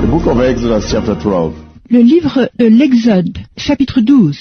The book of Exodus chapter 12. Le livre de l'Exode, chapitre 12.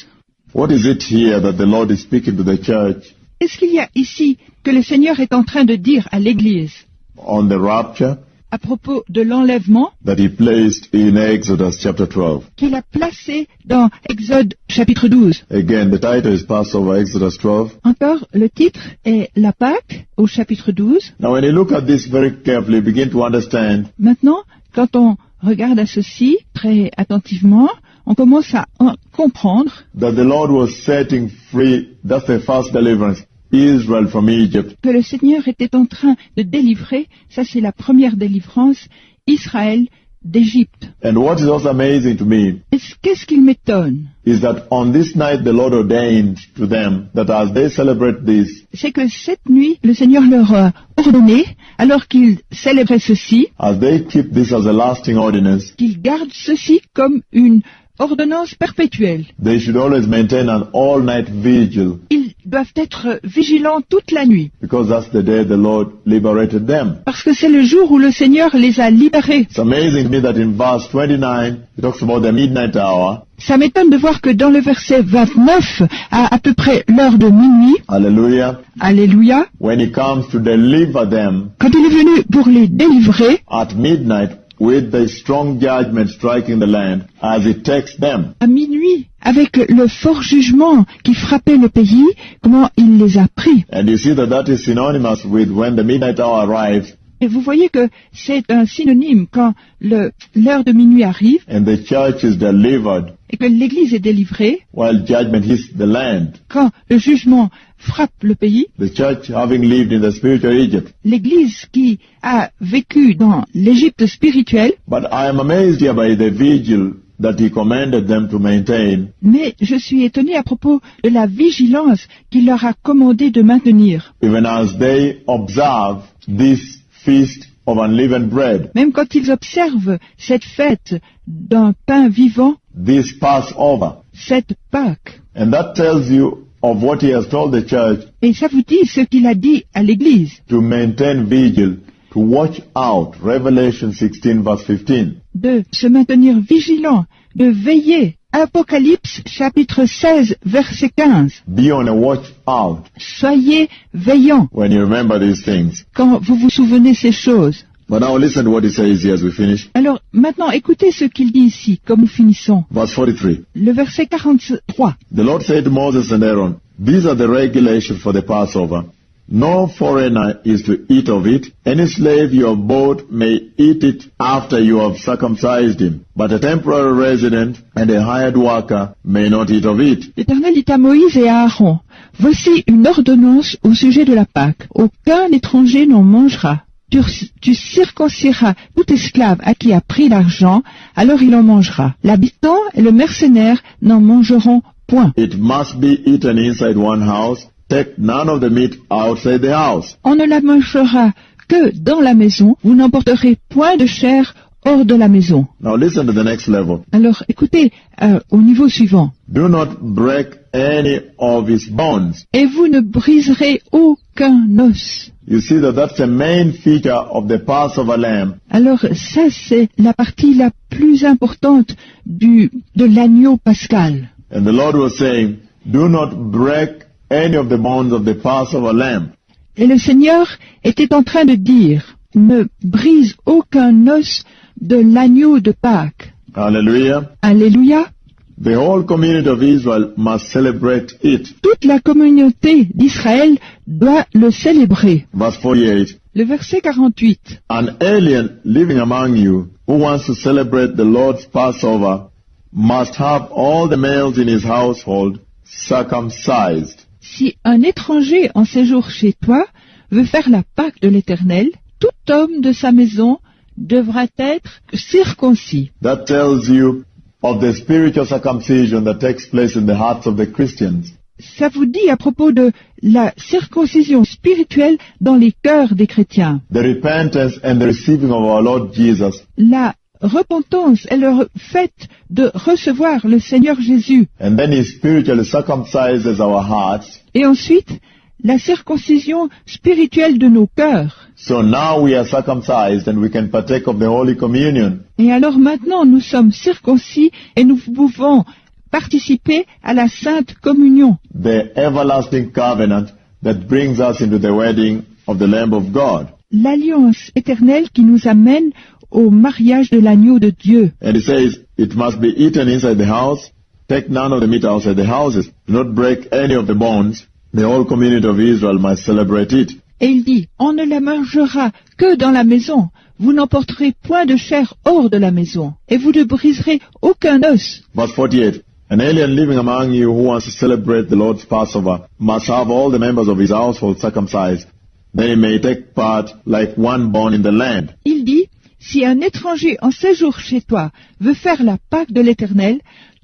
What is it here that the Lord is speaking to the church Qu'est-ce qu'il y a ici que le Seigneur est en train de dire à l'Église on the rapture à propos de l'enlèvement that he placed in Exodus chapter 12? qu'il a placé dans Exode, chapitre 12? Again, the title is Passover, Exodus 12. Encore, le titre est la Pâque au chapitre 12. Now when you look at this very carefully, begin to understand Maintenant, quand on regarde à ceci très attentivement, on commence à comprendre that the Lord was setting free, that's the first deliverance, Israel from Egypt. que le Seigneur était en train de délivrer, ça c'est la première délivrance, Israël d'Égypte. And what is also amazing to me Qu'est-ce qui m'étonne? is that on this night the Lord ordained to them that as they celebrate this, C'est que cette nuit, le Seigneur leur a ordonné, alors qu'ils célébraient ceci, as they keep this as a lasting ordinance, qu'ils gardent ceci comme une ordonnance perpétuelle. they should always maintain an all-night vigil, Ils doivent être vigilants toute la nuit, because that's the day the Lord liberated them. parce que c'est le jour où le Seigneur les a libérés. It's amazing to me that in verse 29, it talks about the midnight hour. Ça m'étonne de voir que dans le verset 29, à peu près l'heure de minuit, Hallelujah. Alléluia, When he comes to deliver them quand il est venu pour les délivrer, at midnight with the strong judgment striking the land as he takes them. à minuit, avec le fort jugement qui frappait le pays, comment il les a pris. And you see that that is synonymous with when the midnight hour arrives Et vous voyez que c'est un synonyme quand l'heure de minuit arrive and the church is delivered et que l'Église est délivrée, while judgment hits the land. quand le jugement frappe le pays, The church having lived in the spiritual Egypt. l'Église qui a vécu dans l'Égypte spirituelle, But I am amazed here by the vigil that he commanded them to maintain. mais je suis étonné à propos de la vigilance qu'il leur a commandé de maintenir. Even as they observe this feast of unleavened bread, Même quand ils observent cette fête d'un pain vivant, this Passover. cette Pâque. And that tells you of what he has told the church Et ça vous dit ce qu'il a dit à l'Église, to maintain vigil, to watch out. Revelation 16 verse 15. de se maintenir vigilant, de veiller. Apocalypse chapitre 16 verset 15. Be on a watch out Soyez veillants when you remember these things. quand vous vous souvenez ces choses. But now listen to what he says here as we finish. Alors maintenant écoutez ce qu'il dit ici, comme nous finissons. Verse 43. Le verset 43. The Lord said to Moses and Aaron, these are the regulations for the Passover. No foreigner is to eat of it. Any slave you have bought may eat it after you have circumcised him. But a temporary resident and a hired worker may not eat of it. L'Éternel dit à Moïse et à Aaron, voici une ordonnance au sujet de la Pâque. Aucun étranger n'en mangera. Tu circonciras tout esclave à qui a pris l'argent, alors il en mangera. L'habitant et le mercenaire n'en mangeront point. It must be eaten inside one house. Take none of the meat outside the house. On ne la mangera que dans la maison. Vous n'emporterez point de chair hors de la maison. Now listen to the next level. Alors écoutez au niveau suivant. Do not break any of his bones. Et vous ne briserez aucun os. You see that that's the main feature of the Passover lamb. Alors ça c'est la partie la plus importante de l'agneau pascal. And the Lord was saying, do not break any of the bones of the Passover lamb. Et le Seigneur était en train de dire, ne brise aucun os de l'agneau de Pâques. Hallelujah. Alléluia. The whole community of Israel must celebrate it. Toute la communauté d'Israël doit le célébrer. Verse 48. Le verset 48. An alien living among you who wants to celebrate the Lord's Passover must have all the males in his household circumcised. Si un étranger en séjour chez toi veut faire la Pâque de l'Éternel, tout homme de sa maison devra être circoncis. That tells you of the spiritual circumcision that takes place in the hearts of the Christians. Ça vous dit à propos de la circoncision spirituelle dans les cœurs des chrétiens. The repentance and the receiving of our Lord Jesus. La repentance est le fait de recevoir le Seigneur Jésus. And then he spiritually circumcises our hearts. Et ensuite, la circoncision spirituelle de nos cœurs. So now we are circumcised and we can partake of the Holy Communion. Et alors maintenant, nous sommes circoncis et nous pouvons participer à la Sainte Communion, The everlasting covenant that brings us into the wedding of the Lamb of God. l'alliance éternelle qui nous amène au mariage de l'agneau de Dieu. And it says, it must be eaten inside the house. Take none of the meat outside the houses. Do not break any of the bones. The whole community of Israel must celebrate it. Et il dit, on ne la mangera que dans la maison. Vous n'emporterez point de chair hors de la maison, et vous ne briserez aucun os. Verse 48. An alien living among you who wants to celebrate the Lord's Passover must have all the members of his household circumcised. Then he may take part like one born in the land. Il dit, si un étranger en séjour chez toi veut faire la Pâque de l'Éternel,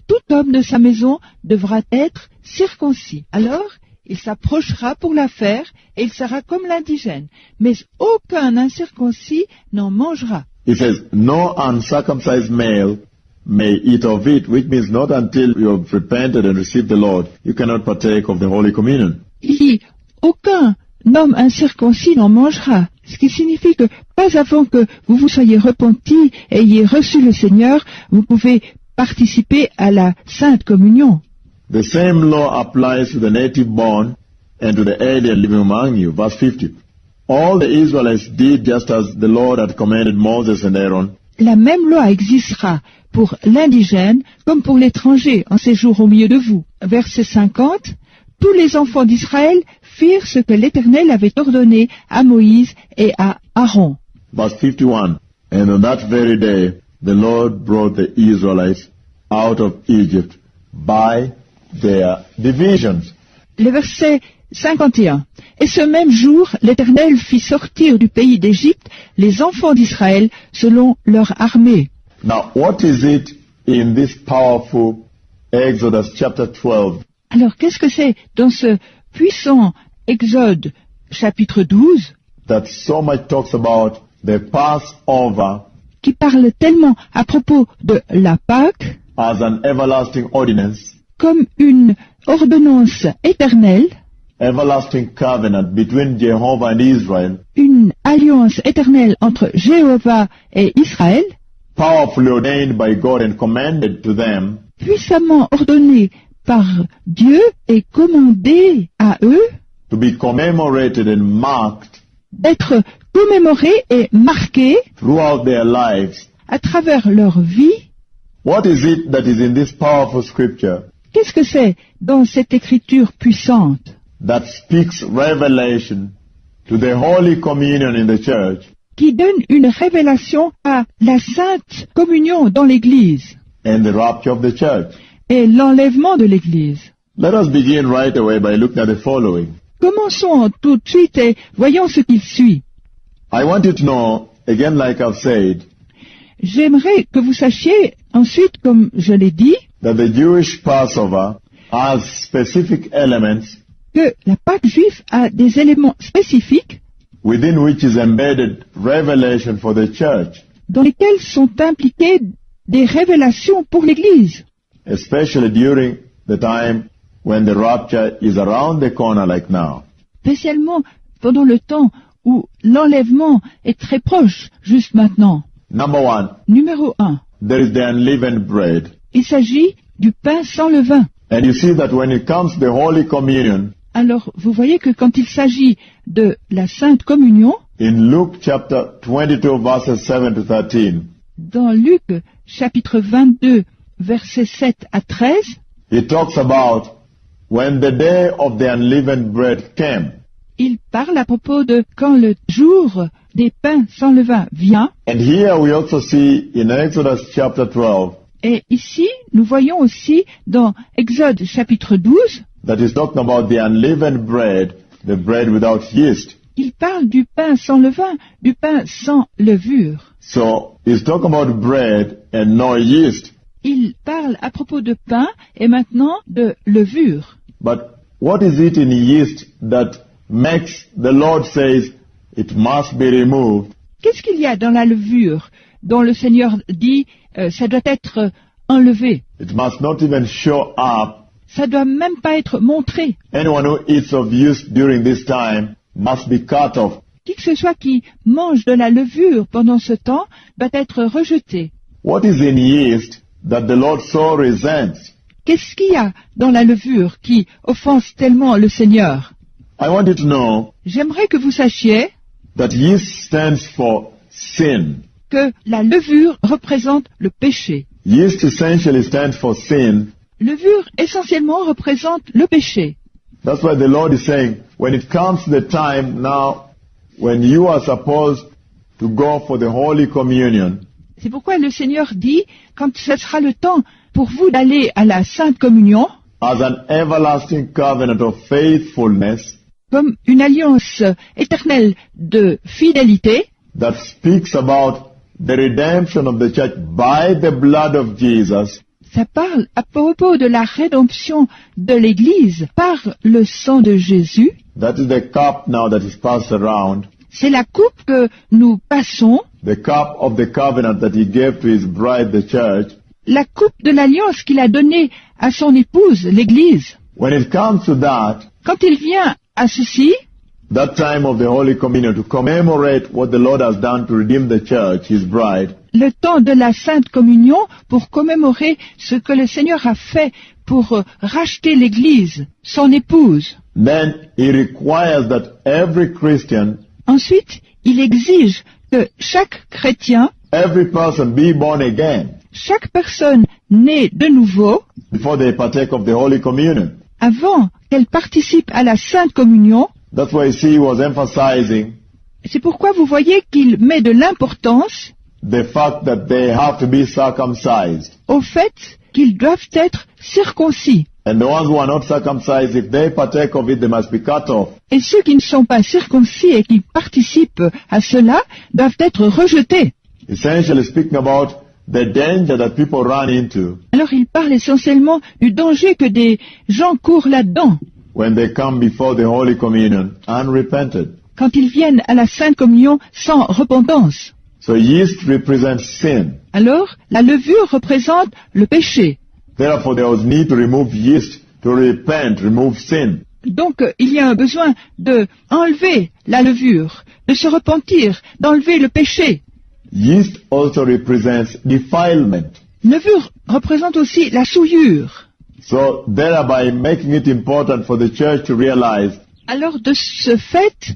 tout homme de sa maison devra être circoncis. Alors, il s'approchera pour la faire, et il sera comme l'indigène. Mais aucun incirconcis n'en mangera. He says, no uncircumcised male may eat of it, which means not until you have repented and received the Lord, you cannot partake of the Holy Communion. Il dit, aucun homme incirconcis n'en mangera. Ce qui signifie que pas avant que vous vous soyez repentis et ayez reçu le Seigneur, vous pouvez participer à la Sainte Communion. The same law applies to the native born and to the alien living among you. Verse 50. All the Israelites did just as the Lord had commanded Moses and Aaron. La même loi existera pour l'indigène comme pour l'étranger en séjour au milieu de vous. Verset 50. Tous les enfants d'Israël firent ce que l'Éternel avait ordonné à Moïse et à Aaron. Verse 51. And on that very day, the Lord brought the Israelites out of Egypt by their divisions. Le verset 51. Et ce même jour, l'Éternel fit sortir du pays d'Égypte les enfants d'Israël selon leur armée. Now, what is it in this powerful Exodus chapter 12 Alors, qu'est-ce que c'est dans ce puissant Exode chapitre 12 that so much talks about the Passover qui parle tellement à propos de la Pâque as an everlasting ordinance, comme une ordonnance éternelle, everlasting covenant between Jehovah and Israel, une alliance éternelle entre Jéhovah et Israël, powerfully ordained by God and commanded to them, puissamment ordonnée par Dieu et commandée à eux to be commemorated and marked d'être commémorés et marqués throughout their lives. à travers leur vie. What is it that is in this powerful scripture Qu'est-ce que c'est dans cette écriture puissante that speaks revelation to the Holy Communion in the church qui donne une révélation à la Sainte Communion dans l'Église and the rapture of the church? et l'enlèvement de l'Église? Let us begin right away by looking at the following. Commençons tout de suite et voyons ce qu'il suit. I want you to know, again like I've said, J'aimerais que vous sachiez ensuite, comme je l'ai dit, that the Jewish Passover has specific elements que la Pâque juive a des éléments spécifiques within which is embedded revelation for the church, dans lesquels sont impliquées des révélations pour l'Église, especially during the time when the rapture is around the corner like now. spécialement pendant le temps où l'enlèvement est très proche, juste maintenant. Number one, Numéro 1. there is the unleavened bread. Il s'agit du pain sans levain. And you see that when it comes to the Holy Communion, Alors, vous voyez que quand il s'agit de la Sainte Communion, in Luke chapter 22 verses 7 to 13, dans Luc chapitre 22, versets 7 à 13, he talks about when the day of the unleavened bread came. il parle à propos de quand le jour des pains sans levain vient. And here we also see in Exodus chapter 12 Et ici, nous voyons aussi dans Exode chapitre 12, that is talking about the unleavened bread, the bread without yeast. il parle du pain sans levain, du pain sans levure. So he's talking about bread and no yeast. Il parle à propos de pain et maintenant de levure. But what is it in yeast that makes the Lord says it must be removed? Qu'est-ce qu'il y a dans la levure dont le Seigneur dit ça doit être enlevé? It must not even show up. Ça doit même pas être montré. Anyone who eats of yeast during this time must be cut off. Qui que ce soit qui mange de la levure pendant ce temps doit être rejeté. What is in yeast that the Lord so resents? Qu'est-ce qu'il y a dans la levure qui offense tellement le Seigneur? I want you to know J'aimerais que vous sachiez that yeast stands for sin. que la levure représente le péché. Yeast essentially stands for sin. Levure essentiellement représente le péché. That's why the Lord is saying, when it comes to the time now when you are supposed to go for the Holy Communion, C'est pourquoi le Seigneur dit, quand ce sera le temps pour vous d'aller à la Sainte Communion, as an everlasting covenant of faithfulness comme une alliance éternelle de fidélité, that speaks about the redemption of the church by the blood of Jesus, ça parle à propos de la rédemption de l'Église par le sang de Jésus. that is the cup now that is passed around, C'est la coupe que nous passons, the cup of the covenant that he gave to his bride, the church. la coupe de l'alliance qu'il a donnée à son épouse, l'Église. When it comes to that, Quand il vient à ceci, that time of the Holy Communion, to commemorate what the Lord has done to redeem the church, his bride, le temps de la Sainte Communion, pour commémorer ce que le Seigneur a fait pour racheter l'Église, son épouse. then he requires that every Christian, Ensuite, il exige que chaque chrétien, every person be born again chaque personne née de nouveau, before they partake of the Holy Communion. avant qu'elle participe à la Sainte Communion. That's why you see he was emphasizing C'est pourquoi vous voyez qu'il met de l'importance the fact that they have to be circumcised. au fait qu'ils doivent être circoncis. And the ones who are not circumcised, if they partake of it, they must be cut off. Et ceux qui ne sont pas circoncis et qui participent à cela doivent être rejetés. Essentially speaking about the danger that people run into Alors il parle essentiellement du danger que des gens courent là-dedans when they come before the Holy Communion unrepented. quand ils viennent à la Sainte Communion sans repentance. So yeast represents sin. Alors la levure représente le péché. Therefore, there was need to remove yeast to repent, remove sin. Donc il y a un besoin de enlever la levure, de se repentir, d'enlever le péché. Yeast also represents defilement. Levure représente aussi la souillure. So thereby making it important for the church to realize Alors de ce fait,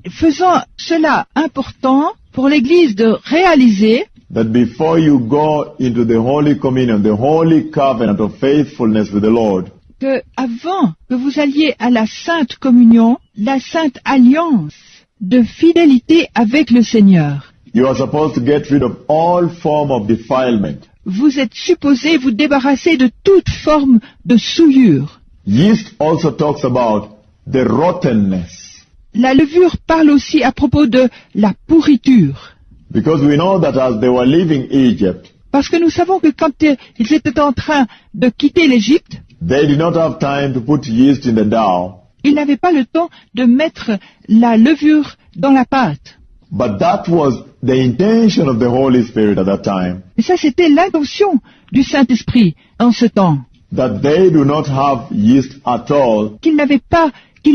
faisant cela important pour l'Église de réaliser that before you go into the Holy Communion, the Holy Covenant of faithfulness with the Lord, que avant que vous alliez à la Sainte Communion, la Sainte Alliance de fidélité avec le Seigneur, you are supposed to get rid of all form of defilement. vous êtes supposé vous débarrasser de toute forme de souillure. Yeast also talks about the rottenness, La levure parle aussi à propos de la pourriture. because we know that as they were leaving Egypt, Parce que nous savons que quand ils étaient en train de quitter l'Égypte, they did not have time to put yeast in the dough, ils n'avaient pas le temps de mettre la levure dans la pâte. but that was the intention of the Holy Spirit at that time, Et ça, c'était l'intention du Saint-Esprit en ce temps. that they do not have yeast at all Qu'ils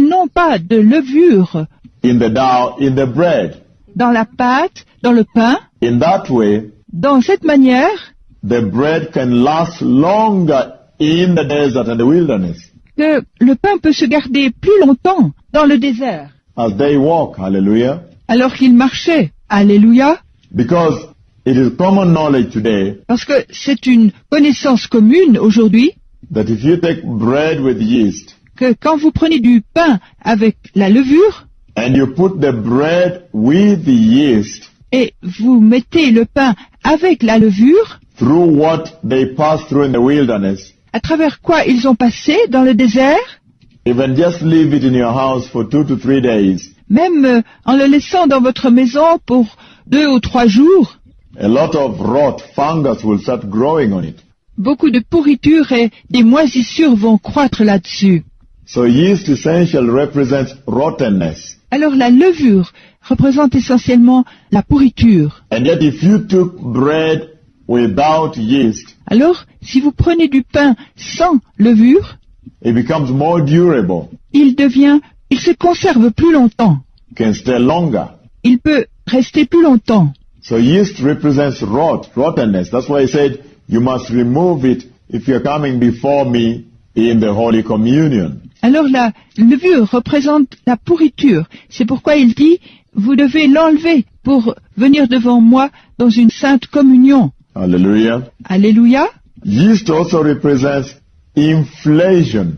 n'ont pas de levure in the dough, in the bread. dans la pâte, dans le pain. In that way, Dans cette manière, the bread can last longer in the desert and the wilderness que le pain peut se garder plus longtemps dans le désert, as they walk. Hallelujah. alors qu'ils marchaient. Alléluia. Because it is common knowledge today Parce que c'est une connaissance commune aujourd'hui that if you take bread with yeast que quand vous prenez du pain avec la levure and you put the bread with the yeast et vous mettez le pain avec la levure, through what they passed through in the wilderness, à travers quoi ils ont passé dans le désert, even just leave it in your house for 2 to 3 days, même en le laissant dans votre maison pour 2 ou 3 jours, a lot of rot, fungus will start growing on it. beaucoup de pourriture et des moisissures vont croître là-dessus. So yeast essentially represents rottenness. Alors la levure représente essentiellement la pourriture. And yet if you took bread without yeast, Alors, si vous prenez du pain sans levure, it becomes more durable, il se conserve plus longtemps. can stay longer. il peut rester plus longtemps. So yeast represents rottenness. That's why he said, you must remove it if you're coming before me in the Holy Communion. Alors la levure représente la pourriture. C'est pourquoi il dit, vous devez l'enlever pour venir devant moi dans une sainte communion. Hallelujah. Alléluia. Yeast also represents inflation,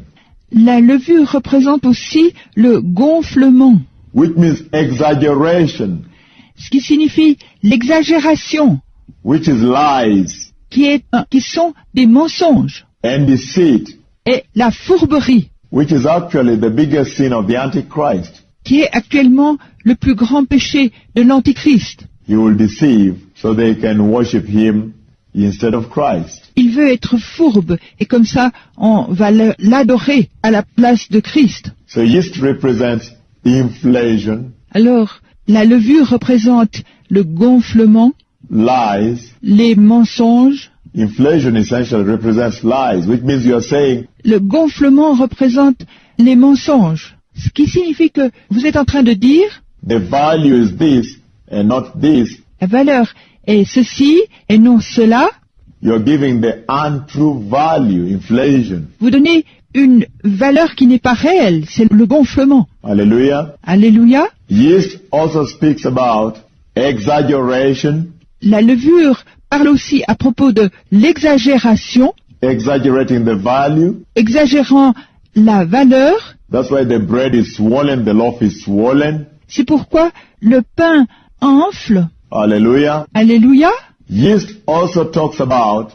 La levure représente aussi le gonflement, which means exaggeration, ce qui signifie l'exagération, which is lies qui sont des mensonges, and deceit, et la fourberie, which is actually the biggest sin of the Antichrist. qui est actuellement le plus grand péché de l'Antichrist. He will deceive so they can worship him instead of Christ. Il veut être fourbe, et comme ça, on va l'adorer à la place de Christ. So yeast represents inflation, Alors, la levure représente le gonflement, lies. les mensonges. Inflation essentially represents lies, which means you are saying, Le gonflement représente les mensonges. Ce qui signifie que vous êtes en train de dire, the value is this and not this. la valeur est ceci et non cela. You're giving the untrue value, inflation. Vous donnez une valeur qui n'est pas réelle. C'est le gonflement. Hallelujah. Alléluia. Yeast also speaks about exaggeration, La levure parle aussi à propos de l'exagération, exaggerating the value. exagérant la valeur. That's why the bread is swollen, the loaf is swollen. C'est pourquoi le pain enfle. Hallelujah. Alléluia. Yeast also talks about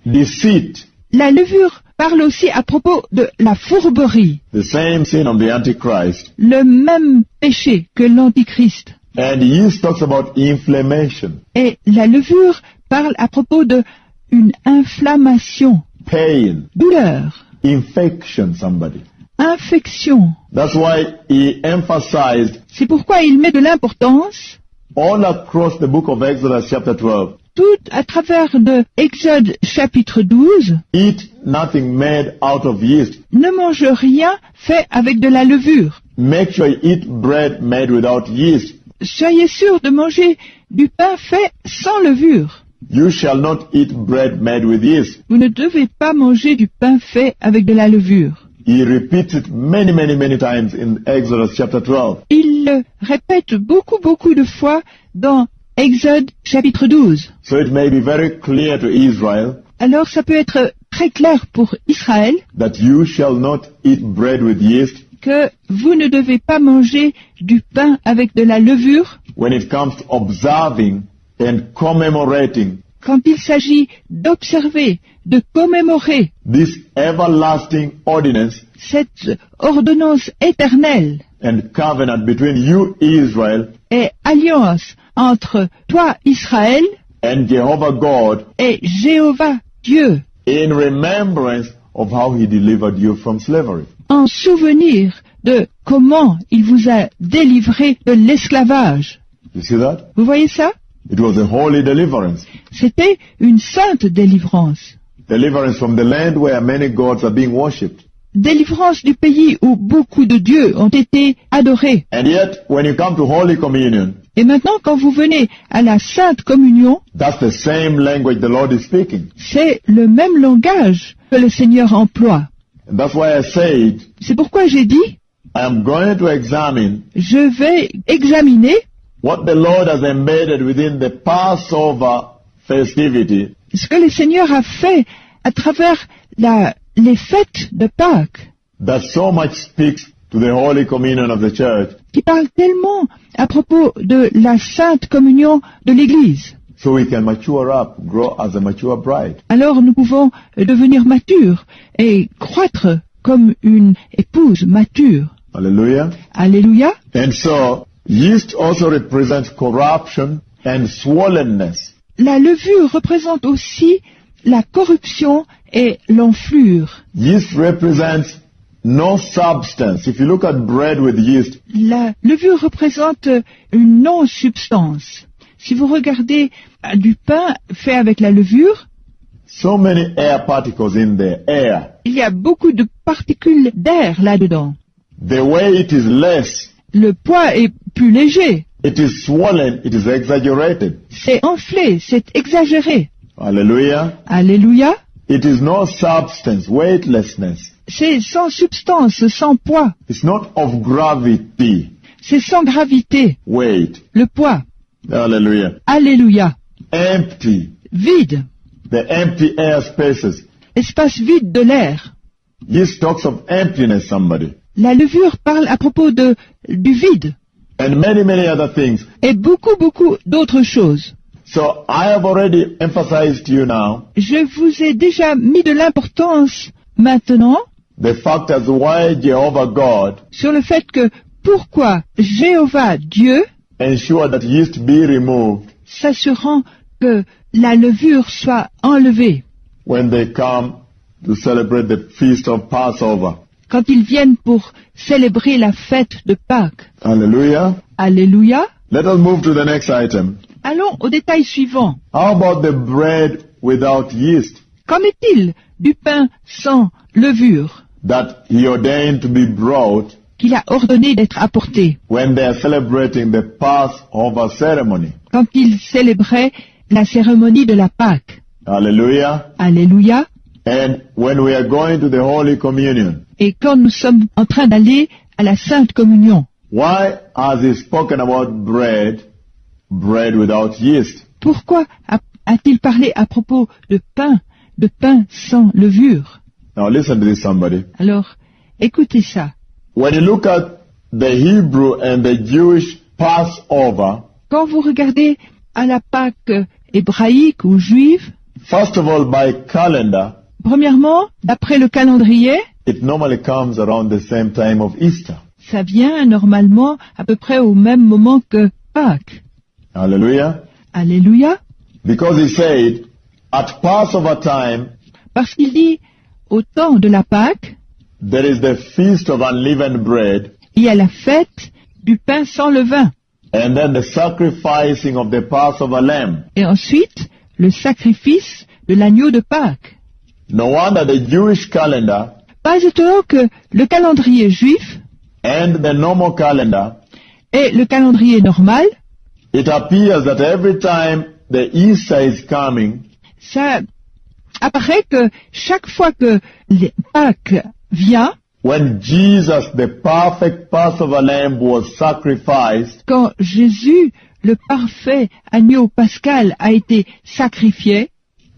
deceit, La levure parle aussi à propos de la fourberie, the same sin of the Antichrist. le même péché que l'Antichrist. And yeast talks about inflammation, Et la levure parle à propos de une inflammation, pain, douleur, infection, somebody. infection. That's why he emphasized C'est pourquoi il met de l'importance all across the book of Exodus chapter 12. tout à travers de Exode chapitre 12, Eat nothing made out of yeast. ne mange rien fait avec de la levure. Make sure you eat bread made without yeast. Soyez sûr de manger du pain fait sans levure. You shall not eat bread made with yeast. Vous ne devez pas manger du pain fait avec de la levure. He repeats it many, many, many times in Exodus chapter 12. Il le répète beaucoup de fois dans Exode chapitre 12. So it may be very clear to Israel Alors ça peut être très clair pour Israël that you shall not eat bread with yeast que vous ne devez pas manger du pain avec de la levure when it comes to observing and commemorating quand il s'agit d'observer, de commémorer this everlasting ordinance cette ordonnance éternelle and covenant between you, Israel, et alliance entre toi, Israël, and Jehovah God et Jéhovah, Dieu, in remembrance of how he delivered you from slavery. en souvenir de comment il vous a délivré de l'esclavage. You see that? Vous voyez ça? It was a holy deliverance. C'était une sainte délivrance. Deliverance from the land where many gods are being worshipped. Délivrance du pays où beaucoup de dieux ont été adorés. And yet, when you come to Holy Communion, Et maintenant, quand vous venez à la Sainte Communion, that's the same language the Lord is speaking. c'est le même langage que le Seigneur emploie. And that's why I said, C'est pourquoi j'ai dit, I am going to examine je vais examiner what the Lord has embedded within the Passover festivity ce que le Seigneur a fait à travers les fêtes de Pâques, that so much speaks to the Holy Communion of the church, qui parle tellement à propos de la Sainte Communion de l'Église. so we can mature up, grow as a mature bride. Alors nous pouvons devenir matures et croître comme une épouse mature. Hallelujah. Alléluia. And so, yeast also represents corruption and swollenness. La levure représente aussi la corruption et l'enflure. Yeast represents no substance. If you look at bread with yeast, La levure représente une non-substance. Si vous regardez du pain fait avec la levure, so many air particles in the air. il y a beaucoup de particules d'air là-dedans. The weight is less. Le poids est plus léger. It is swollen, it is exaggerated. C'est enflé, c'est exagéré. Hallelujah. Alléluia. It is no substance, weightlessness. C'est sans substance, sans poids. It's not of gravity, C'est sans gravité, weight. le poids. Hallelujah. Alléluia. Empty. Vide, The empty air spaces. espace vide de l'air. This talks of emptiness, somebody. La levure parle à propos du vide And many, many other things. et beaucoup d'autres choses. So I have already emphasized to you now Je vous ai déjà mis de l'importance maintenant the fact as why Jehovah God sur le fait que pourquoi Jéhovah Dieu ensure that yeast be removed s'assurant que la levure soit enlevée when they come to celebrate the feast of Passover. quand ils viennent pour célébrer la fête de Pâques. Hallelujah. Alléluia. Let us move to the next item. Allons au détail suivant. How about the bread without yeast Qu'en est-il du pain sans levure that he ordained to be brought qu'il a ordonné d'être apporté when they are celebrating the Passover ceremony? quand ils célébraient la cérémonie de la Pâque? Hallelujah. Alléluia. And when we are going to the Holy Communion, Et quand nous sommes en train d'aller à la Sainte Communion, why has he spoken about bread without yeast? pourquoi a-t-il parlé à propos de pain sans levure? Now listen to this, somebody. Alors, écoutez ça. When you look at the Hebrew and the Jewish Passover, Quand vous regardez à la Pâque hébraïque ou juive, first of all, by calendar, premièrement, d'après le calendrier, it normally comes around the same time of Easter. ça vient normalement à peu près au même moment que Pâques. Hallelujah. Alléluia. Because he said, at Passover time, Parce qu'il dit, au temps de la Pâque, there is the feast of unleavened bread, il y a la fête du pain sans levain. and then the sacrificing of the Passover lamb. Et ensuite, le sacrifice de l'agneau de Pâques. No wonder the Jewish calendar Pas étonnant que le calendrier juif and the normal calendar, et le calendrier normal, it appears that every time the Easter is coming, ça apparaît que chaque fois que les Pâques vient, when Jesus, the perfect Passover lamb, was sacrificed, quand Jésus, le parfait agneau pascal, a été sacrifié,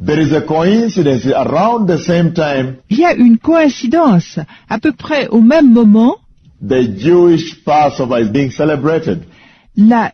there is a coincidence around the same time il y a une coïncidence. À peu près au même moment, the Jewish Passover is being celebrated. la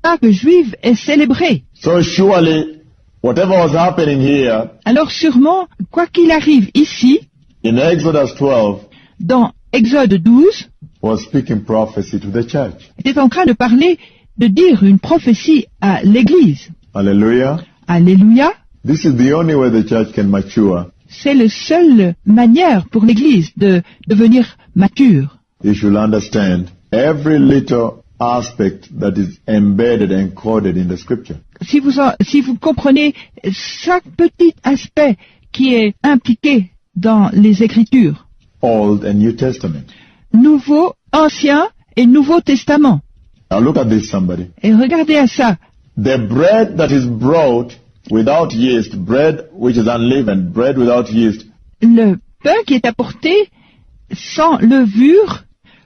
Pâque juive est célébrée. So surely, whatever was happening here Alors sûrement, quoi qu'il arrive ici, in Exodus 12 dans Exode 12, was speaking prophecy to the church. était en train de parler, de dire une prophétie à l'Église. Hallelujah. Alléluia. This is the only way the church can mature. C'est la seule manière pour l'Église de devenir mature. You should understand every little aspect that is embedded and coded in the scripture. Si vous comprenez chaque petit aspect qui est impliqué dans les Écritures, Old and New Testament. Nouveau, Ancien et Nouveau Testament. Now look at this, somebody. Et regardez à ça. The bread that is brought without yeast, bread which is unleavened, bread without yeast, Le pain qui est apporté sans levure,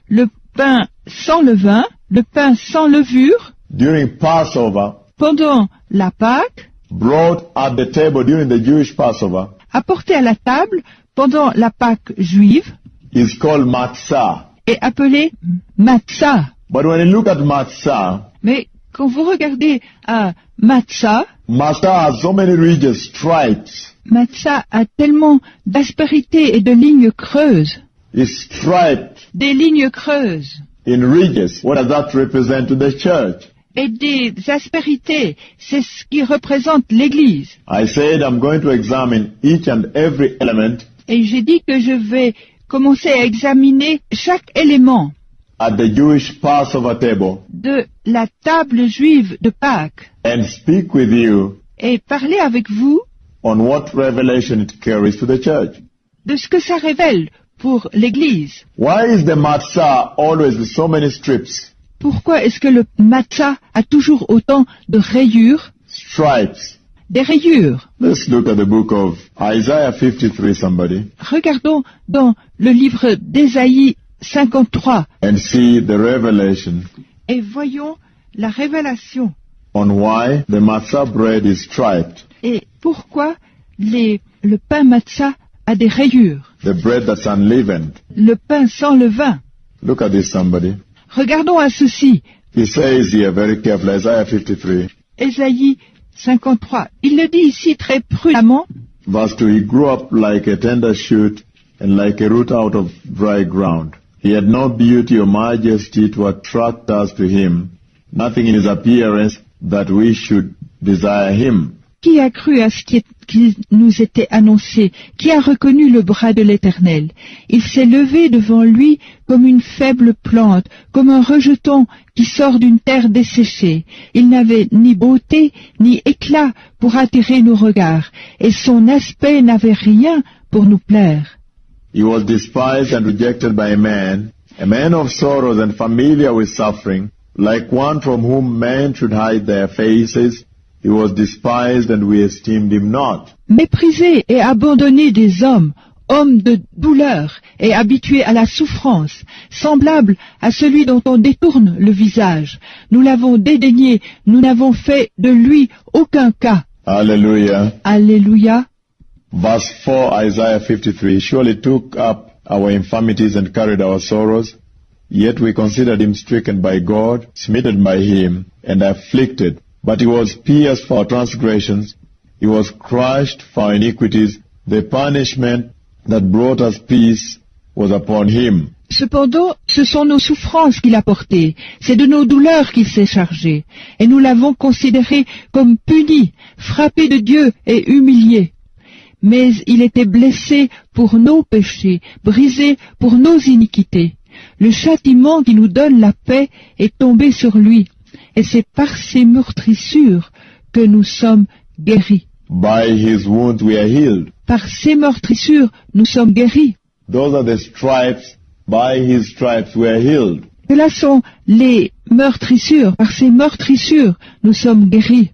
le pain sans levain, le pain sans levure, during Passover, pendant la Pâque, brought at the table during the Jewish Passover, apporté à la table pendant la Pâque juive, is called matzah. est appelé matzah. But when you look at matzah, Mais quand vous regardez à matzah, matzah has so many ridges, stripes. matzah a tellement d'aspérités et de lignes creuses. It's striped Des lignes creuses in ridges. What does that represent to the church? et des aspérités. C'est ce qui représente l'Église. I said I'm going to examine each and every element Et j'ai dit que je vais commencer à examiner chaque élément at the Jewish Passover table de la table juive de Pâques and speak with you et parler avec vous on what revelation it carries to the church. de ce que ça révèle pour l'Église. Why is the matzah always with so many strips? Pourquoi est-ce que le matzah a toujours autant de rayures? Stripes. Des rayures. Let's look at the book of Isaiah 53, somebody, Regardons dans le livre d'Ésaïe 53 and see the revelation et voyons la révélation on why the matzah bread is striped, et pourquoi le pain matzah a des rayures, the bread that's unleavened. le pain sans levain. Look at this, somebody. Regardons à ceci, He says here very carefully, Isaiah 53, Ésaïe 53. Il le dit ici très prudemment. verse 2, He grew up like a tender shoot and like a root out of dry ground. He had no beauty or majesty to attract us to him, nothing in his appearance that we should desire him. Qui a cru à ce qui nous était annoncé? Qui a reconnu le bras de l'Éternel? Il s'est levé devant lui comme une faible plante, comme un rejeton qui sort d'une terre desséchée. Il n'avait ni beauté ni éclat pour attirer nos regards, et son aspect n'avait rien pour nous plaire. He was despised and rejected by a man of sorrows and familiar with suffering, like one from whom men should hide their faces. He was despised and we esteemed him not. Méprisé et abandonné des hommes, homme de douleur et habitué à la souffrance, semblable à celui dont on détourne le visage. Nous l'avons dédaigné, nous n'avons fait de lui aucun cas. Hallelujah. Alléluia. Verse 4, Isaiah 53, Surely took up our infirmities and carried our sorrows, yet we considered him stricken by God, smitten by him, and afflicted. But he was pierced for our transgressions, he was crushed for our iniquities. The punishment that brought us peace was upon him. Cependant, ce sont nos souffrances qu'il a portées, c'est de nos douleurs qu'il s'est chargé, et nous l'avons considéré comme puni, frappé de Dieu et humilié. Mais il était blessé pour nos péchés, brisé pour nos iniquités. Le châtiment qui nous donne la paix est tombé sur lui, et c'est par ses meurtrissures que nous sommes guéris. By his wounds we are healed. Par ses meurtrissures, nous sommes guéris. Those are the stripes. By his stripes we are healed. Cela sont les meurtrissures. Par ces meurtrissures, nous sommes guéris.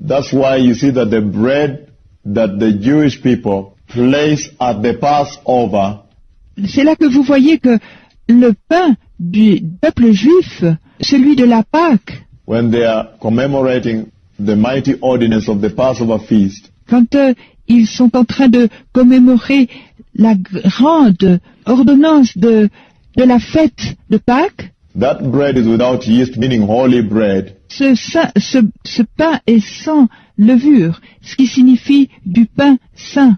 That's why you see that the bread that the Jewish people place at the Passover, C'est là que vous voyez que le pain du peuple juif, celui de la Pâque, when they are commemorating the mighty ordinance of the Passover feast, quand ils sont en train de commémorer la grande ordonnance de la fête de Pâques, that bread is without yeast, meaning holy bread. ce pain est sans levure, ce qui signifie du pain saint.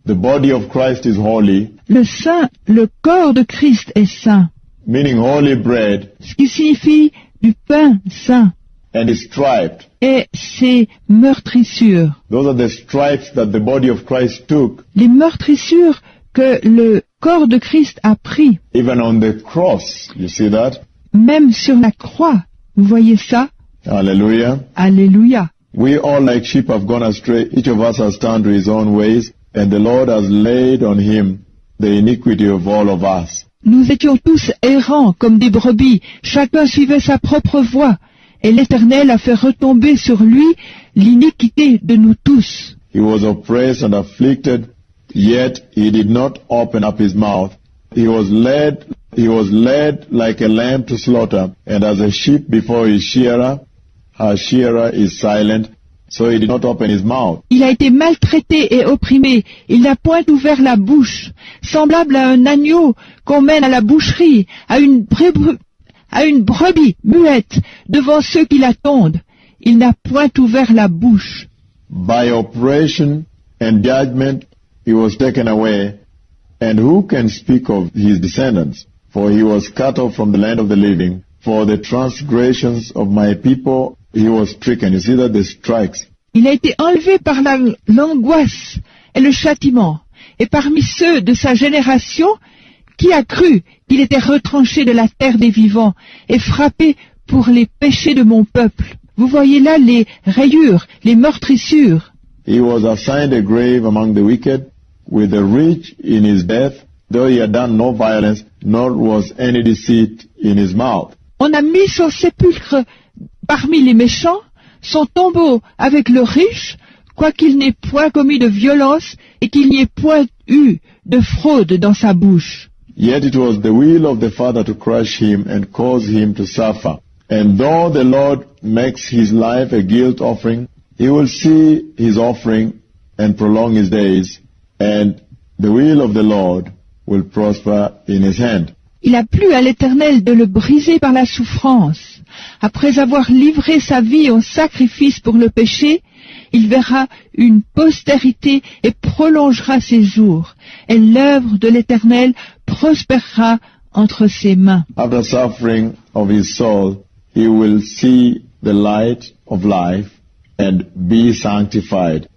The body of Christ is holy, Le corps de Christ est saint, meaning holy bread, ce qui signifie du pain saint. and is striped. Et ses meurtrissures, Those are the stripes that the body of Christ took, les meurtrissures que le corps de Christ a pris, even on the cross. You see that? même sur la croix. Vous voyez ça? Hallelujah. Alléluia. We all like sheep have gone astray. Each of us has turned to his own ways, and the Lord has laid on him the iniquity of all of us. Nous étions tous errants comme des brebis, chacun suivait sa propre voie, et l'Éternel a fait retomber sur lui l'iniquité de nous tous. He was oppressed and afflicted, yet he did not open up his mouth. He was led like a lamb to slaughter, and as a sheep before his shearer, her shearer is silent, so he did not open his mouth. Il a été maltraité et opprimé, il n'a point ouvert la bouche, semblable à un agneau qu'on mène à la boucherie, à une brebis muette devant ceux qui l'attendent. Il n'a point ouvert la bouche. By oppression and judgment he was taken away, and who can speak of his descendants? For he was cut off from the land of the living. For the transgressions of my people he was stricken. You see that the strikes. Il a été enlevé par l'angoisse et le châtiment. Et parmi ceux de sa génération, qui a cru qu'il était retranché de la terre des vivants et frappé pour les péchés de mon peuple? Vous voyez là les rayures, les meurtrissures. He was assigned a grave among the wicked, with the rich in his death, though he had done no violence, nor was any deceit in his mouth. On a mis son sépulcre parmi les méchants, son tombeau avec le riche, quoiqu'il n'ait point commis de violence et qu'il n'y ait point eu de fraude dans sa bouche. Yet it was the will of the Father to crush him and cause him to suffer. And though the Lord makes his life a guilt offering, he will see his offering and prolong his days, and the will of the Lord will prosper in his hand. Il a plu à l'Éternel de le briser par la souffrance. Après avoir livré sa vie en sacrifice pour le péché, il verra une postérité et prolongera ses jours, et l'œuvre de l'Éternel prospérera entre ses mains. After suffering of his soul, he will see the light of life and be sanctified.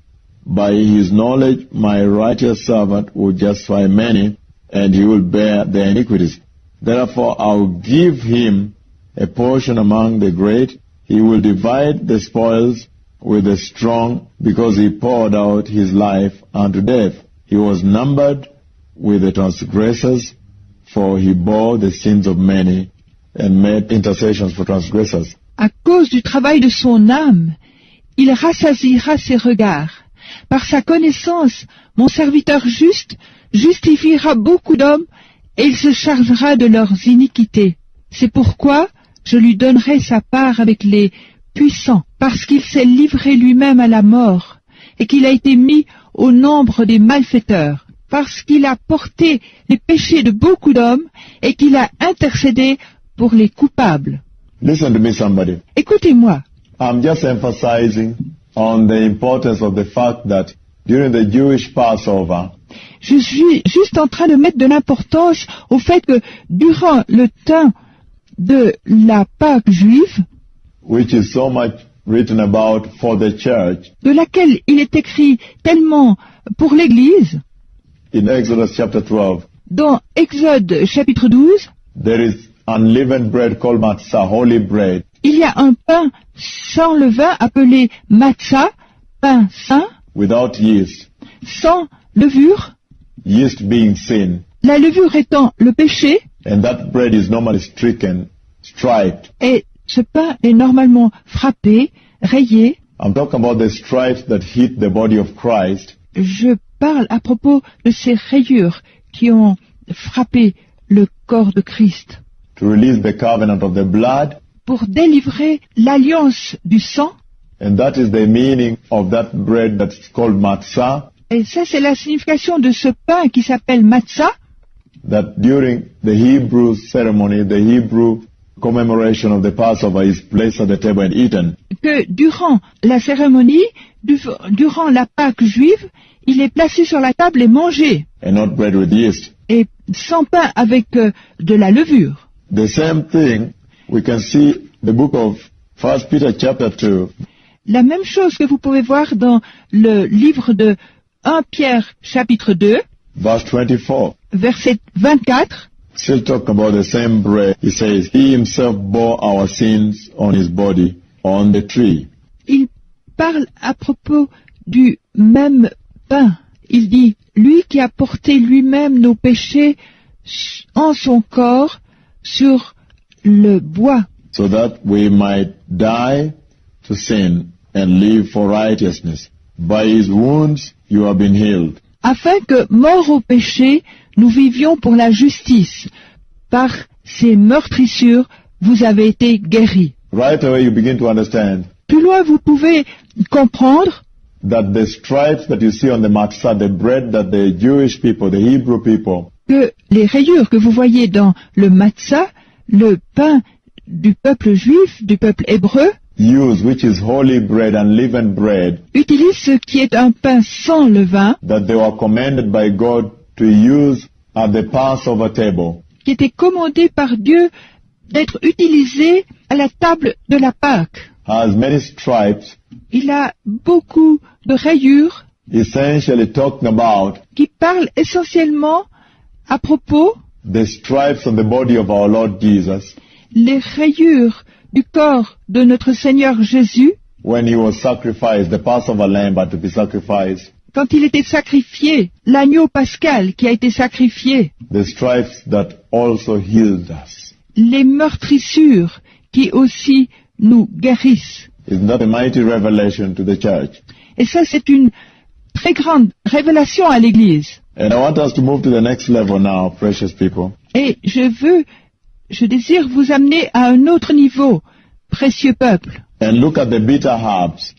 By his knowledge, my righteous servant will justify many, and he will bear their iniquities. Therefore, I will give him a portion among the great. He will divide the spoils with the strong, because he poured out his life unto death. He was numbered with the transgressors, for he bore the sins of many and made intercessions for transgressors. À cause du travail de son âme, il rassasiera ses regards. Par sa connaissance, mon serviteur juste justifiera beaucoup d'hommes et il se chargera de leurs iniquités. C'est pourquoi je lui donnerai sa part avec les puissants, parce qu'il s'est livré lui-même à la mort et qu'il a été mis au nombre des malfaiteurs, parce qu'il a porté les péchés de beaucoup d'hommes et qu'il a intercédé pour les coupables. Listen to me, somebody. Écoutez-moi. I'm just emphasizing on the importance of the fact that during the Jewish Passover, Je suis juste en train de mettre de l'importance au fait que durant le temps de la Pâque juive, which is so much written about for the church, de laquelle il est écrit tellement pour l'Église, in Exodus chapter 12, dans Exode chapitre 12, there is unleavened bread called matzah, holy bread, il y a un pain sans levain appelé matzah, pain saint, without yeast, sans levure, yeast being sin, la levure étant le péché, and that bread is normally stricken, striped. et ce pain est normalement frappé, rayé. I'm talking about the stripes that hit the body of Christ, Je parle à propos de ces rayures qui ont frappé le corps de Christ to release the covenant of the blood, pour délivrer l'alliance du sang. and that is the meaning of that bread that's called matzah, Et ça, c'est la signification de ce pain qui s'appelle matzah, that during the Hebrew ceremony, the Hebrew commemoration of the Passover is placed at the table and eaten. que durant la cérémonie, durant la Pâque juive, il est placé sur la table et mangé, And not bread with yeast. et sans pain avec de la levure. The same thing we can see the book of 1 Peter chapter 2, La même chose que vous pouvez voir dans le livre de 1 Pierre chapitre 2, verse 24. verset 24, Still talking about the same bread. He says, He himself bore our sins on his body on the tree. il parle à propos du même pain. Il dit, lui qui a porté lui-même nos péchés en son corps sur le bois, So that we might die to sin and live for righteousness. By his wounds you have been healed. afin que, morts au péché, nous vivions pour la justice. Par ces meurtrissures, vous avez été guéris. Right away you begin to understand Plus loin, vous pouvez comprendre that the stripes that you see on the matzah, the bread that the Jewish people, the Hebrew people, que les rayures que vous voyez dans le matzah, le pain du peuple juif, du peuple hébreu, use, which is holy bread and leavened bread, utilise ce qui est un pain sans levain, that they were commanded by God to use at the Passover table. qui était commandé par Dieu d'être utilisé à la table de la Pâque. Has many stripes, Il a beaucoup de rayures essentially talking about qui parlent essentiellement à propos the stripes on the body of our Lord Jesus les rayures du corps de notre Seigneur Jésus when he was sacrificed, the Passover lamb had to be sacrificed, quand il était sacrifié, l'agneau pascal qui a été sacrifié, the stripes that also healed us. les meurtrissures qui aussi nous guérissent. Isn't that a mighty revelation to the church? Et ça, c'est une très grande révélation à l'Église. And I want us to move to the next level now, precious people. Et je désire vous amener à un autre niveau, précieux peuple. And look at the bitter herbs.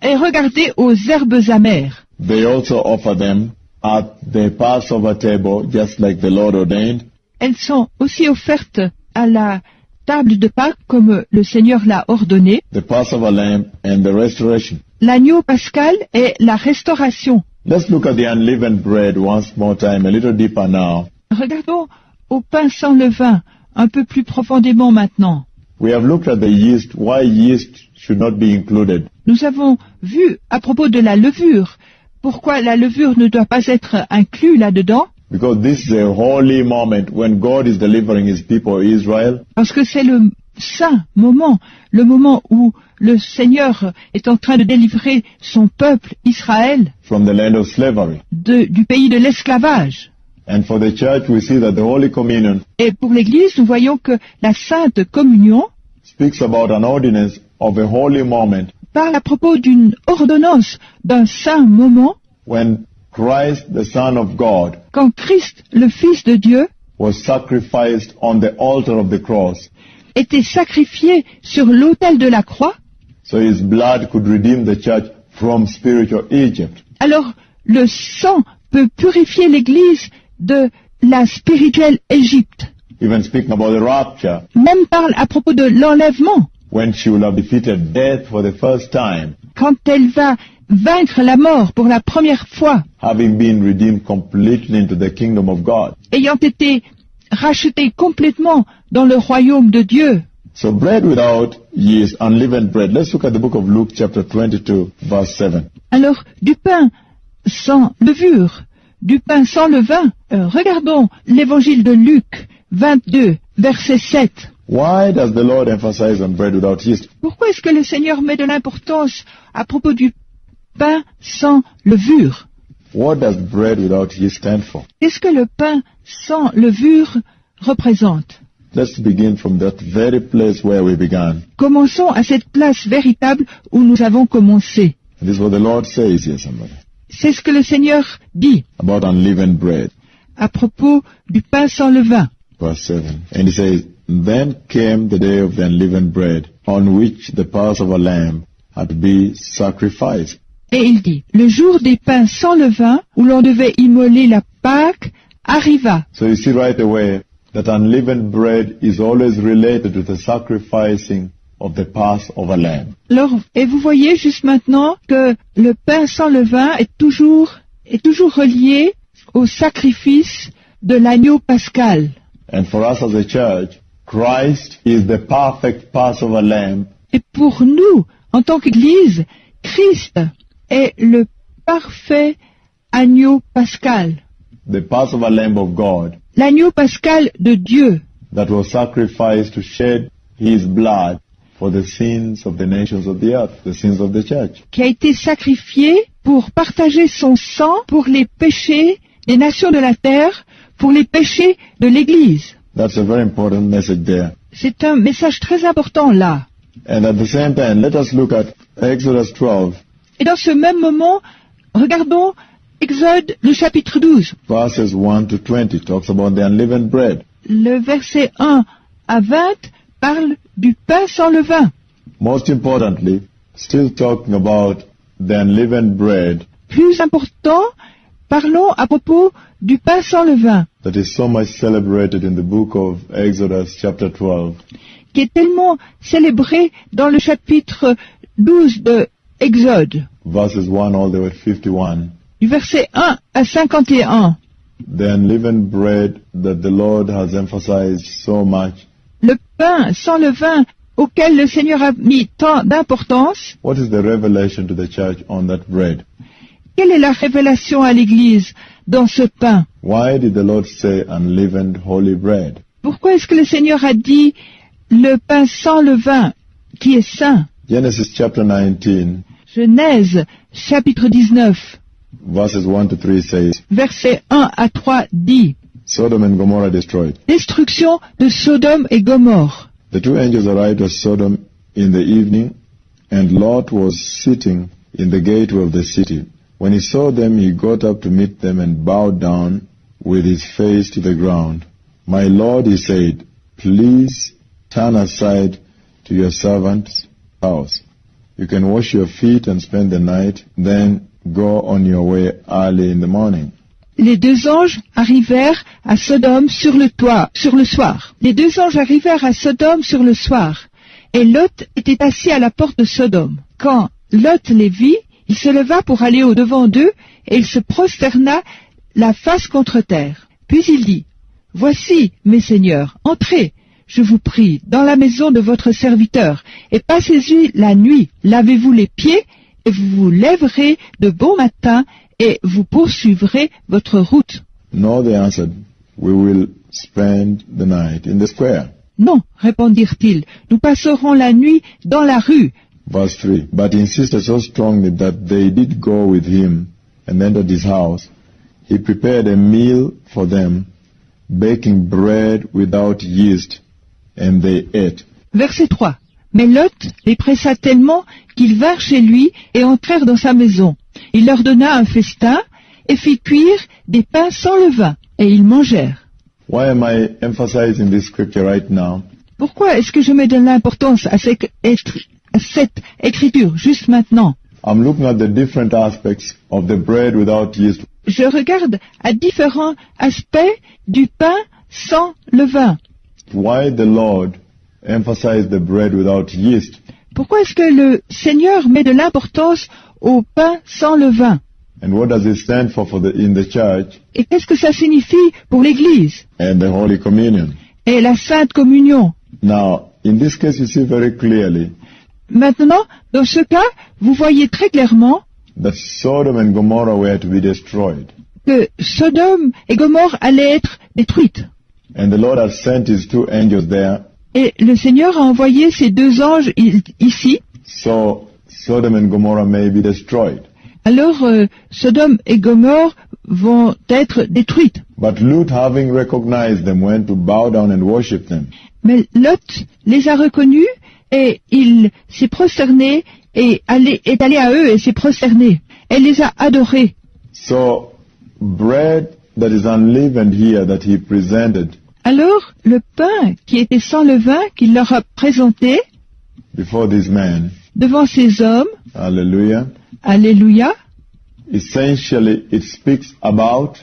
Et regardez aux herbes amères. They also offer them at the Passover table, just like the Lord ordained. Elles sont aussi offertes à la table de Pâques comme le Seigneur l'a ordonné. The Passover lamb and the restoration. L'agneau pascal et la restauration. Let's look at the unleavened bread once more time, a little deeper now. Regardons au pain sans levain, un peu plus profondément maintenant. We have looked at the yeast, why yeast should not be included. Nous avons vu à propos de la levure, pourquoi la levure ne doit pas être inclue là-dedans. Because this is a holy moment when God is delivering His people Israel. Parce que c'est le saint moment, le moment où le Seigneur est en train de délivrer son peuple Israël From the land of slavery. du pays de l'esclavage. And for the church, we see that the Holy Communion Et pour l'Église, nous voyons que la Sainte Communion speaks about an ordinance of a holy moment parle à propos d'une ordonnance d'un saint moment when Christ, the Son of God, quand Christ, le Fils de Dieu, was sacrificed on the altar of the cross, était sacrifié sur l'autel de la croix. so His blood could redeem the church from spiritual Egypt. Alors, le sang peut purifier l'Église de la spirituelle Égypte. Even speaking about the rapture, Même parle à propos de l'enlèvement, when she will have defeated death for the first time, quand elle va vaincre la mort pour la première fois, having been redeemed completely into the kingdom of God. ayant été rachetée complètement dans le royaume de Dieu. So bread without yeast, unleavened bread. Let's look at the book of Luke chapter 22, verse 7. Alors, du pain sans levure, du pain sans levain, regardons l'évangile de Luc 22, verset 7. Why does the Lord emphasize on bread without yeast? Pourquoi est-ce que le Seigneur met de l'importance à propos du pain sans levure? What does bread without yeast stand for? Qu'est-ce que le pain sans levure représente? Let's begin from that very place where we began. Commençons à cette place véritable où nous avons commencé. And this is what the Lord says here, somebody, C'est ce que le Seigneur dit about unleavened bread. à propos du pain sans levain. Verse 7. And He says, Then came the day of the unleavened bread, on which the Passover lamb had to be sacrificed. Et il dit, le jour des pains sans levain, où l'on devait immoler la Pâque, arriva. So you see right away that unleavened bread is always related to the sacrificing of the Passover lamb. Alors, et vous voyez juste maintenant que le pain sans levain est toujours relié au sacrifice de l'agneau pascal. And for us as a church, Christ is the perfect Passover lamb. Et pour nous, en tant qu'Église, Christ est le parfait agneau pascal, The Passover lamb of God l'agneau pascal de Dieu, that was sacrificed to shed His blood for the sins of the nations of the earth, the sins of the church. qui a été sacrifié pour partager son sang pour les péchés des nations de la terre, pour les péchés de l'Église. That's a very important message there. C'est un message très important là. And at the same time, let us look at Exodus 12, Et dans ce même moment, regardons Exode, le chapitre 12. verses 1 to 20, talks about the unleavened bread. Le verset 1 à 20 parle du pain sans levain. Most importantly, still talking about the unleavened bread Plus important, parlons à propos du pain sans levain, that is so much celebrated in the book of Exodus chapter 12. qui est tellement célébré dans le chapitre 12 de Exode, Verses 1 all the way to 51. du verset 1 à 51. The unleavened bread that the Lord has emphasized so much. Le pain sans levain auquel le Seigneur a mis tant d'importance, What is the revelation to the church on that bread? quelle est la révélation à l'Église dans ce pain? Why did the Lord say unleavened holy bread? Pourquoi est-ce que le Seigneur a dit le pain sans levain qui est saint? Genesis chapter 19, Genèse chapitre 19, verses 1 to 3 says, verset 1 à 3 dit, Sodom and Gomorrah destroyed. Destruction de Sodome et Gomorre. The two angels arrived at Sodom in the evening, and Lot was sitting in the gateway of the city. When he saw them, he got up to meet them and bowed down with his face to the ground. My Lord, he said, please turn aside to your servant's house. You can wash your feet and spend the night, then go on your way early in the morning. Les deux anges arrivèrent à Sodome sur le soir. Les deux anges arrivèrent à Sodome sur le soir, et Lot était assis à la porte de Sodome. Quand Lot les vit, il se leva pour aller au-devant d'eux, et il se prosterna la face contre terre. Puis il dit, « Voici, mes seigneurs, entrez, je vous prie, dans la maison de votre serviteur, et passez-y la nuit, lavez-vous les pieds, et vous vous lèverez de bon matin, et vous poursuivrez votre route. » No, they answered, we will spend the night in the square. Non, répondirent-ils, nous passerons la nuit dans la rue. Verse 3, but he insisted so strongly that they did go with him and entered his house. He prepared a meal for them, baking bread without yeast, and they ate. Verset 3. Mais Lot les pressa tellement qu'ils vinrent chez lui et entrèrent dans sa maison. Il leur donna un festin et fit cuire des pains sans levain, et ils mangèrent. Why am I emphasizing this scripture right now? Pourquoi est-ce que je mets de l'importance à cette écriture juste maintenant? I'm looking at the different aspects of the bread without yeast. Je regarde à différents aspects du pain sans levain. Why the Lord emphasized the bread without yeast? Pourquoi est-ce que le Seigneur met de l'importance au pain sans levain? And what does it stand for in the church? Et qu'est-ce que ça signifie pour l'Église? And the Holy Communion. Et la Sainte Communion. Now, in this case, you see very clearly Maintenant, dans ce cas, vous voyez très clairement that Sodom and Gomorrah were to be destroyed. que Sodome et Gomorre allaient être détruites. And the Lord has sent his two angels there. Et le Seigneur a envoyé ces deux anges ici. So Sodom and Gomorrah may be destroyed. Alors, Sodome et Gomorre vont être détruites. But Lot, having recognized them, went to bow down and worship them. Mais Lot les a reconnus et il s'est prosterné et est allé à eux et s'est prosterné. Elle les a adorés. So bread that is unleavened here that he presented Alors, le pain qui était sans levain qu'il leur a présenté before these men, devant ces hommes, hallelujah, alléluia, essentially it speaks about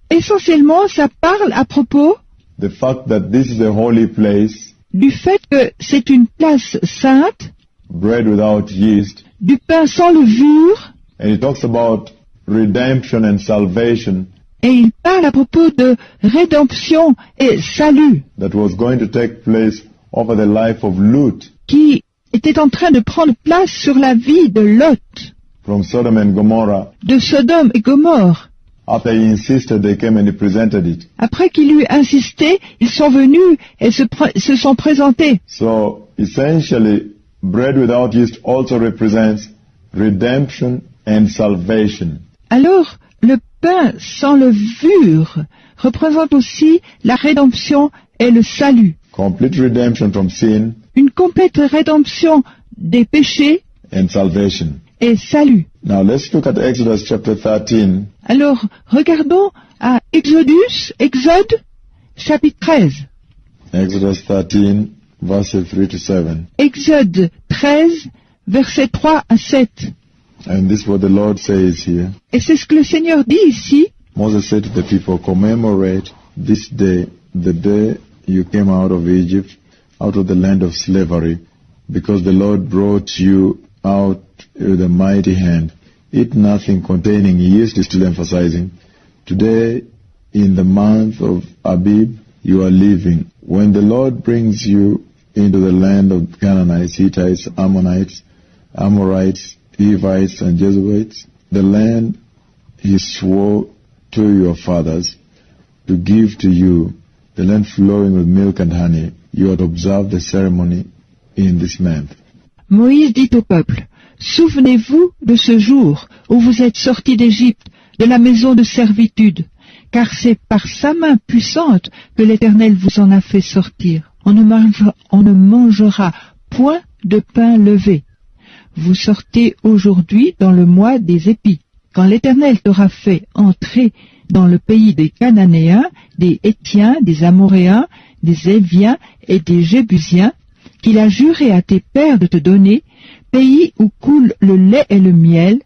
essentiellement ça parle à propos the fact that this is a holy place, du fait que c'est une place sainte, bread without yeast, du pain sans levure, and it talks about redemption and salvation et il parle à propos de rédemption et salut that was going to take place over the life of Lot qui était en train de prendre place sur la vie de Lot, from Sodom and Gomorrah. de Sodome et Gomorre. After he insisted, they came and he presented it. Après qu'il eut insisté, ils sont venus et se sont présentés. So essentially, bread without yeast also represents redemption and salvation. Alors, le pain sans levure représente aussi la rédemption et le salut. Complete redemption from sin Une complète rédemption des péchés and salvation. et salut. Now let's look at Exodus chapter 13. Alors, regardons à Exode, chapitre 13. Exodus 13, verses 3 to 7. Exode 13, versets 3 à 7. And this is what the Lord says here. Et c'est ce que le Seigneur dit ici. Moses said to the people, commemorate this day, the day you came out of Egypt, out of the land of slavery, because the Lord brought you out with a mighty hand. Eat nothing containing yeast, is still emphasizing. Today, in the month of Abib, you are living. When the Lord brings you into the land of Canaanites, Hittites, Ammonites, Amorites, Hivites, and Jebusites, the land he swore to your fathers to give to you, the land flowing with milk and honey, you are to observe the ceremony in this month. Moïse dit au peuple, souvenez-vous de ce jour où vous êtes sortis d'Égypte, de la maison de servitude, car c'est par sa main puissante que l'Éternel vous en a fait sortir. On ne mangera point de pain levé. Vous sortez aujourd'hui dans le mois des épis. Quand l'Éternel t'aura fait entrer dans le pays des Cananéens, des Hétiens, des Amoréens, des Éviens et des Jébusiens, qu'il a juré à tes pères de te donner, pays où coule le lait et le miel,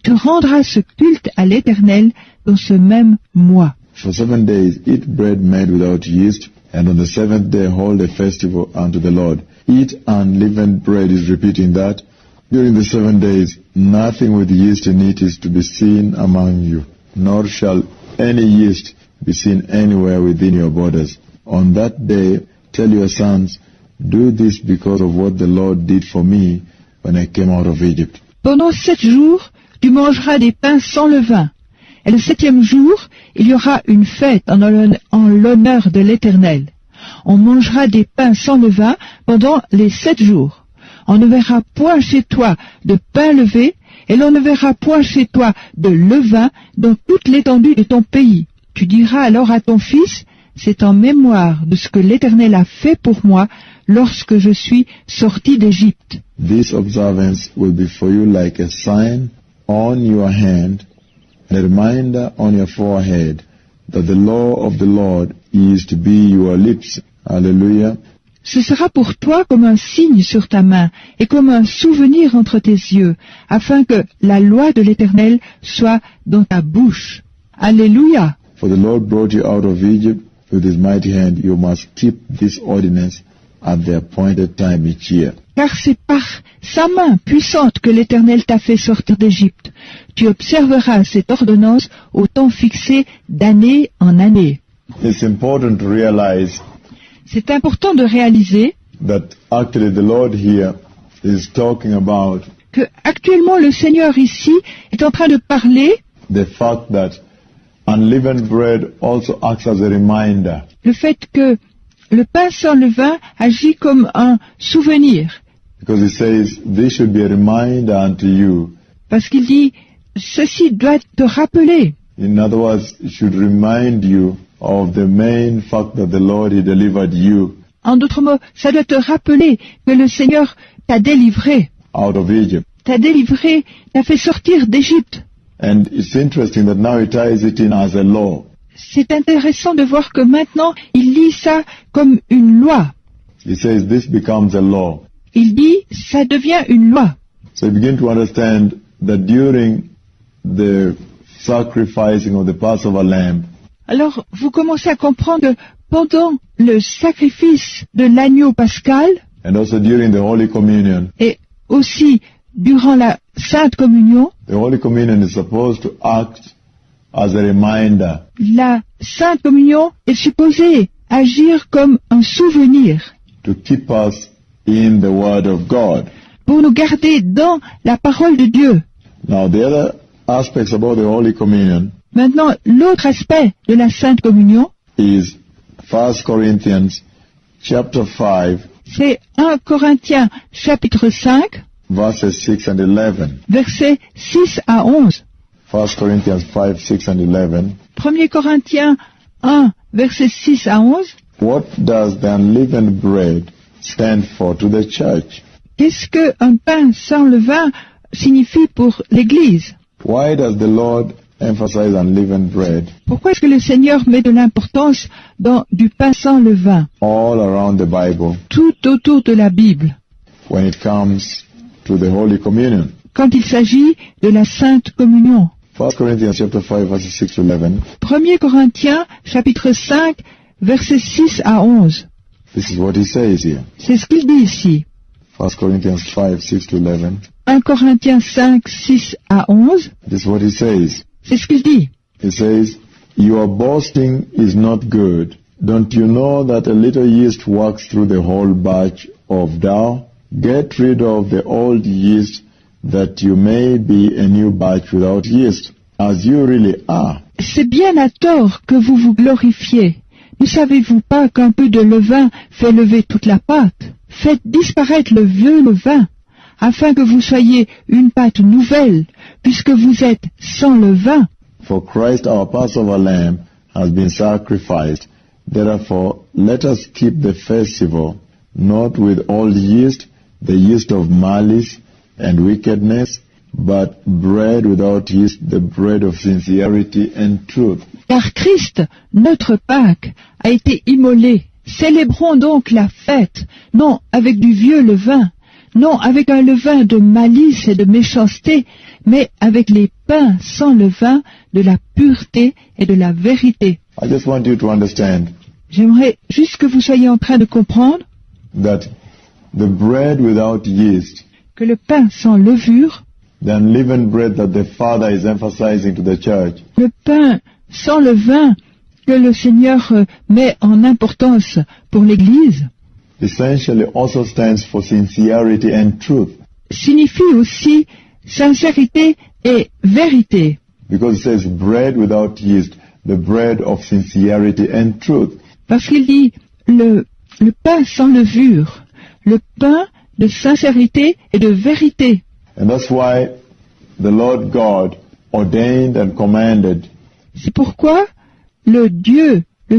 tu rendras ce culte à l'Éternel dans ce même mois. For 7 days eat bread made without yeast, and on the 7th day hold a festival unto the Lord. Eat unleavened bread is repeating that. During the 7 days, nothing with yeast in it is to be seen among you, nor shall any yeast be seen anywhere within your borders. On that day, tell your sons, do this because of what the Lord did for me when I came out of Egypt. Pendant 7 jours, tu mangeras des pains sans levain. Et le 7e jour, il y aura une fête en l'honneur de l'Éternel. On mangera des pains sans levain pendant les 7 jours. On ne verra point chez toi de pain levé, et l'on ne verra point chez toi de levain dans toute l'étendue de ton pays. Tu diras alors à ton fils, c'est en mémoire de ce que l'Éternel a fait pour moi lorsque je suis sorti d'Égypte. This observance will be for you like a sign on your hand, and a reminder on your forehead, that the law of the Lord is to be your lips. Hallelujah. Ce sera pour toi comme un signe sur ta main et comme un souvenir entre tes yeux, afin que la loi de l'Éternel soit dans ta bouche. Alléluia. For the Lord brought you out of Egypt with his mighty hand. You must keep this ordinance at the appointed time each year. Car c'est par sa main puissante que l'Éternel t'a fait sortir d'Égypte. Tu observeras cette ordonnance au temps fixé d'année en année. It's important to realize C'est important de réaliser that actually the Lord here is talking about que actuellement le Seigneur ici est en train de parler the fact that unleavened bread also acts as a reminder. le fait que le pain sans levain agit comme un souvenir. Because it says, this should be a reminder unto you. Parce qu'il dit, ceci doit te rappeler. In other words, it should remind you of the main fact that the Lord He delivered you En d'autres mots, ça doit te rappeler que le Seigneur t'a délivré. out of Egypt. T'a délivré, t'a fait sortir d'Égypte. And it's interesting that now He ties it in as a law. C'est intéressant de voir que maintenant, il lit ça comme une loi. He says this becomes a law. Il dit, ça devient une loi. So you begin to understand that during the sacrificing of the Passover lamb, Alors, vous commencez à comprendre que pendant le sacrifice de l'agneau pascal, and also during the Holy Communion, et aussi durant la Sainte Communion, the Holy Communion is supposed to act as a reminder la Sainte Communion est supposée agir comme un souvenir to keep us in the Word of God. pour nous garder dans la parole de Dieu. Now, the other aspects about the Holy Communion Maintenant, l'autre aspect de la Sainte Communion, is 1 Corinthians chapter 5, c'est 1 Corinthiens chapitre 5, verses 6 and 11. versets 6 à 11. 1 Corinthians 5, 6 and 11. 1 Corinthiens 1, versets 6 à 11. What does the unleavened bread stand for to the church? Qu'est-ce qu'un pain sans levain signifie pour l'Église? Why does the Lord emphasize unleavened bread Pourquoi est-ce que le Seigneur met de l'importance dans du pain sans levain, all around the Bible tout autour de la Bible, when it comes to the Holy Communion? quand il s'agit de la Sainte Communion? 1 Corinthians chapter 5, verses 6 to 11. 1 Corinthiens chapitre 5, versets 6 à 11. This is what he says here. C'est ce qu'il dit ici. 1 Corinthians 5, 6 to 11. 1 Corinthiens 5, 6 à 11. This is what he says. C'est ce qu'il dit. He says, your boasting is not good. Don't you know that a little yeast works through the whole batch of dough? Get rid of the old yeast that you may be a new batch without yeast, as you really are. C'est bien à tort que vous vous glorifiez. Ne savez-vous pas qu'un peu de levain fait lever toute la pâte? Faites disparaître le vieux levain, afin que vous soyez une pâte nouvelle, puisque vous êtes sans levain. For Christ our Passover lamb has been sacrificed. Therefore, let us keep the festival, not with old yeast, the yeast of malice and wickedness, but bread without yeast, the bread of sincerity and truth. Car Christ, notre Pâque, a été immolé. Célébrons donc la fête, non avec du vieux levain, non avec un levain de malice et de méchanceté, mais avec les pains sans levain de la pureté et de la vérité. I just want you to understand J'aimerais juste que vous soyez en train de comprendre that the bread without yeast, que le pain sans levure, the unleavened bread that the Father is emphasizing to the church, le pain sans levain que le Seigneur met en importance pour l'Église, essentially also stands for sincerity and truth. signifie aussi sincérité et vérité. Because it says bread without yeast, the bread of sincerity and truth. Parce qu'il dit le pain sans levure, le pain de sincérité et de vérité. And that's why the Lord God ordained and commanded C'est pourquoi le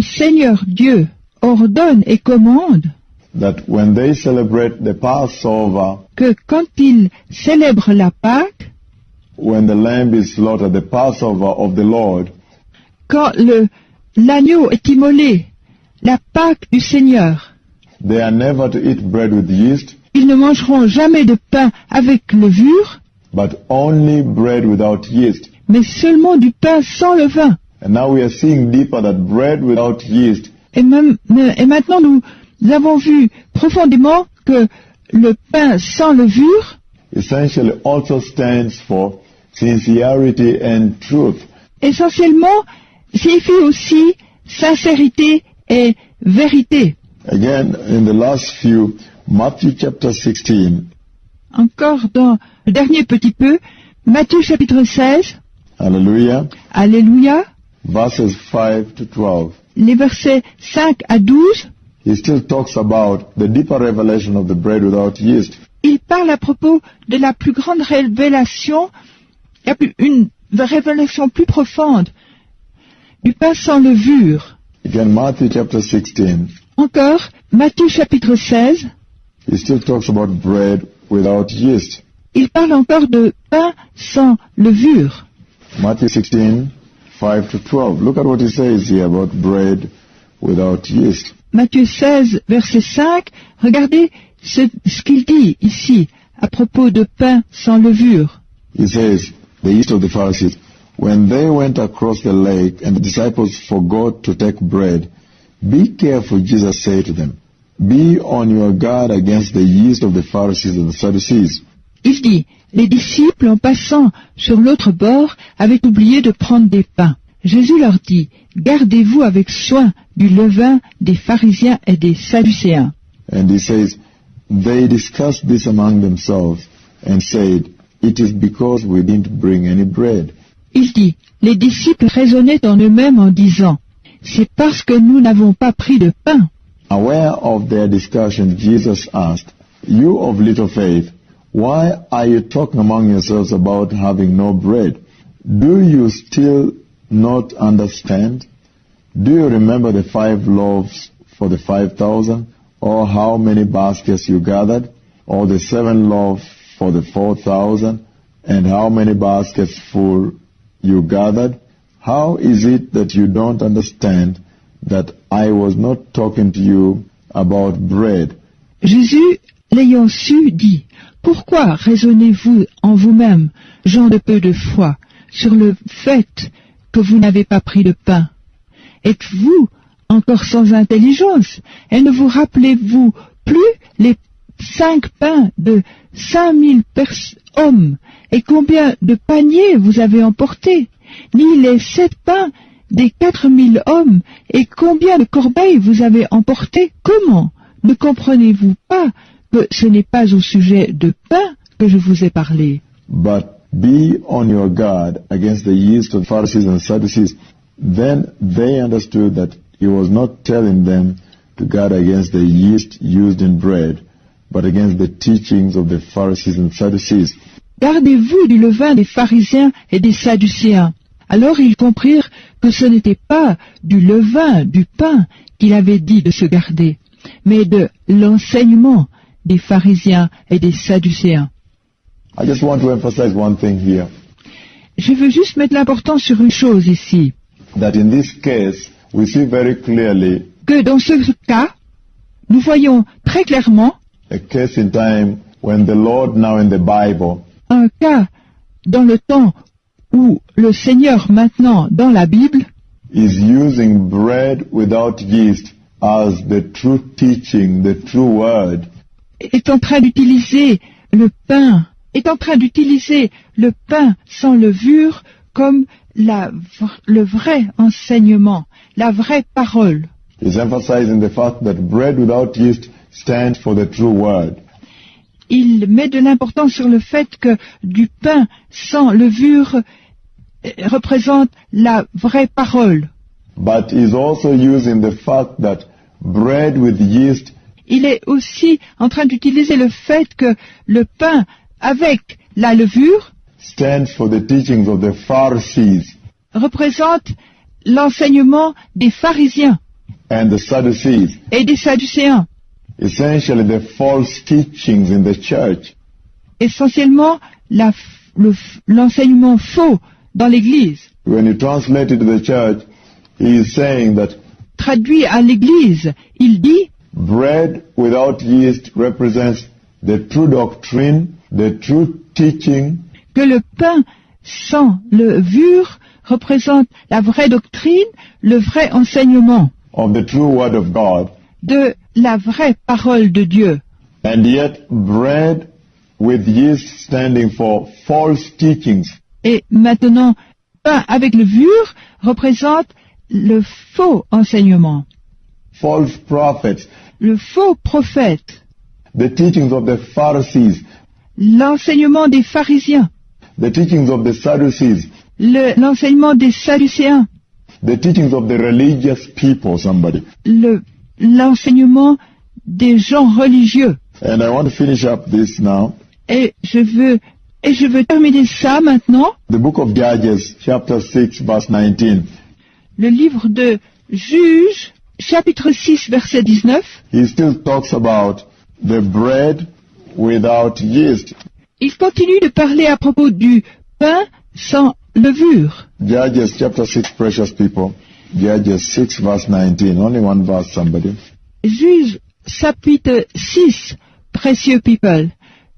Seigneur Dieu, ordonne et commande that when they celebrate the Passover, que quand ils célèbrent la Pâque, when the lamb is slaughtered, the Passover of the Lord, quand l'agneau est immolé, la Pâque du Seigneur, they are never to eat bread with yeast, ils ne mangeront jamais de pain avec levure, but only bread without yeast. mais seulement du pain sans levain. And now we are seeing deeper that bread without yeast Et maintenant nous avons vu profondément que le pain sans levure essentially also stands for sincerity and truth. essentiellement signifie aussi sincérité et vérité. Again, in the last few, Matthew chapter 16, Encore dans le dernier petit peu, Matthieu chapitre 16, hallelujah, Alléluia, verses 5 to 12. les versets 5 à 12, He still talks about the deeper revelation of the bread without yeast. il parle à propos de la plus grande révélation, une révélation plus profonde du pain sans levure. Again, Matthew chapter 16, Encore, Matthieu chapitre 16, he still talks about bread without yeast. il parle encore de pain sans levure. Matthew 16, 5 to 12. Look at what he says here about bread without yeast. Matthieu 16, verset 5, regardez ce qu'il dit ici à propos de pain sans levure. He says, the yeast of the Pharisees, when they went across the lake and the disciples forgot to take bread, be careful, Jesus said to them. Be on your guard against the yeast of the Pharisees and the Sadducees. Il dit, les disciples en passant sur l'autre bord avaient oublié de prendre des pains. Jésus leur dit, gardez-vous avec soin du levain des pharisiens et des sadducéens. And he says, they discussed this among themselves and said, it is because we didn't bring any bread. Il dit, les disciples raisonnaient en eux-mêmes en disant, c'est parce que nous n'avons pas pris de pain. Aware of their discussion, Jesus asked, you of little faith, why are you talking among yourselves about having no bread? Do you still not understand? Do you remember the 5 loaves for the 5,000? Or how many baskets you gathered? Or the 7 loaves for the 4,000? And how many baskets full you gathered? How is it that you don't understand that I was not talking to you about bread? Jésus, l'ayant su, dit, pourquoi raisonnez-vous en vous-même, gens de peu de foi, sur le fait que vous n'avez pas pris de pain? Êtes-vous encore sans intelligence? Et ne vous rappelez-vous plus les 5 pains de 5000 hommes? Et combien de paniers vous avez emportés? Ni les 7 pains des 4000 hommes? Et combien de corbeilles vous avez emportés? Comment? Ne comprenez-vous pas que ce n'est pas au sujet de pain que je vous ai parlé? But be on your guard against the yeast of Pharisees and Sadducees. Then they understood that he was not telling them to guard against the yeast used in bread, but against the teachings of the Pharisees and Sadducees. Gardez-vous du levain des pharisiens et des sadducéens. Alors ils comprirent que ce n'était pas du levain, du pain qu'il avait dit de se garder, mais de l'enseignement des pharisiens et des sadducéens. I just want to emphasize one thing here, Je veux juste mettre l'importance sur une chose ici, that in this case, we see very clearly que dans ce cas, nous voyons très clairement a case in time when the Lord now in the Bible un cas dans le temps où le Seigneur maintenant dans la Bible is using bread without yeast as the true teaching, the true word, est en train d'utiliser le pain sans levure comme le vrai enseignement, la vraie parole. is emphasizing the fact that bread without yeast stands for the true word. Il met de l'importance sur le fait que du pain sans levure représente la vraie parole. But is also using the fact that bread with yeast Il est aussi en train d'utiliser le fait que le pain avec la levure stands for the teachings of the Pharisees représente l'enseignement des pharisiens and the Sadducees, et des sadducéens, essentially the false teachings in the church. essentiellement l'enseignement faux dans l'Église. When you translate it to the church, he is saying that Traduit à l'Église, il dit bread without yeast represents the true doctrine, the true teaching, que le pain sans levure représente la vraie doctrine, le vrai enseignement of the true word of God. de la vraie parole de Dieu. And yet bread with yeast standing for false teachings. Et maintenant, pain avec levure représente le faux enseignement, False prophets, le faux prophète, the teachings of the Pharisees, l'enseignement des pharisiens, the teachings of the Sadducees, l'enseignement des sadducéens, the teachings of the religious people, somebody. l'enseignement des gens religieux. And I want to finish up this now. Et je veux terminer ça maintenant. The book of Judges, chapter 6, verse 19. Le livre de Juges, chapitre 6, verset 19. He still talks about the bread without yeast. Il continue de parler à propos du pain sans levure. Judges chapter 6, precious people. Judges 6, verse 19. Only one verse, somebody. Juges, chapitre 6, précieux people.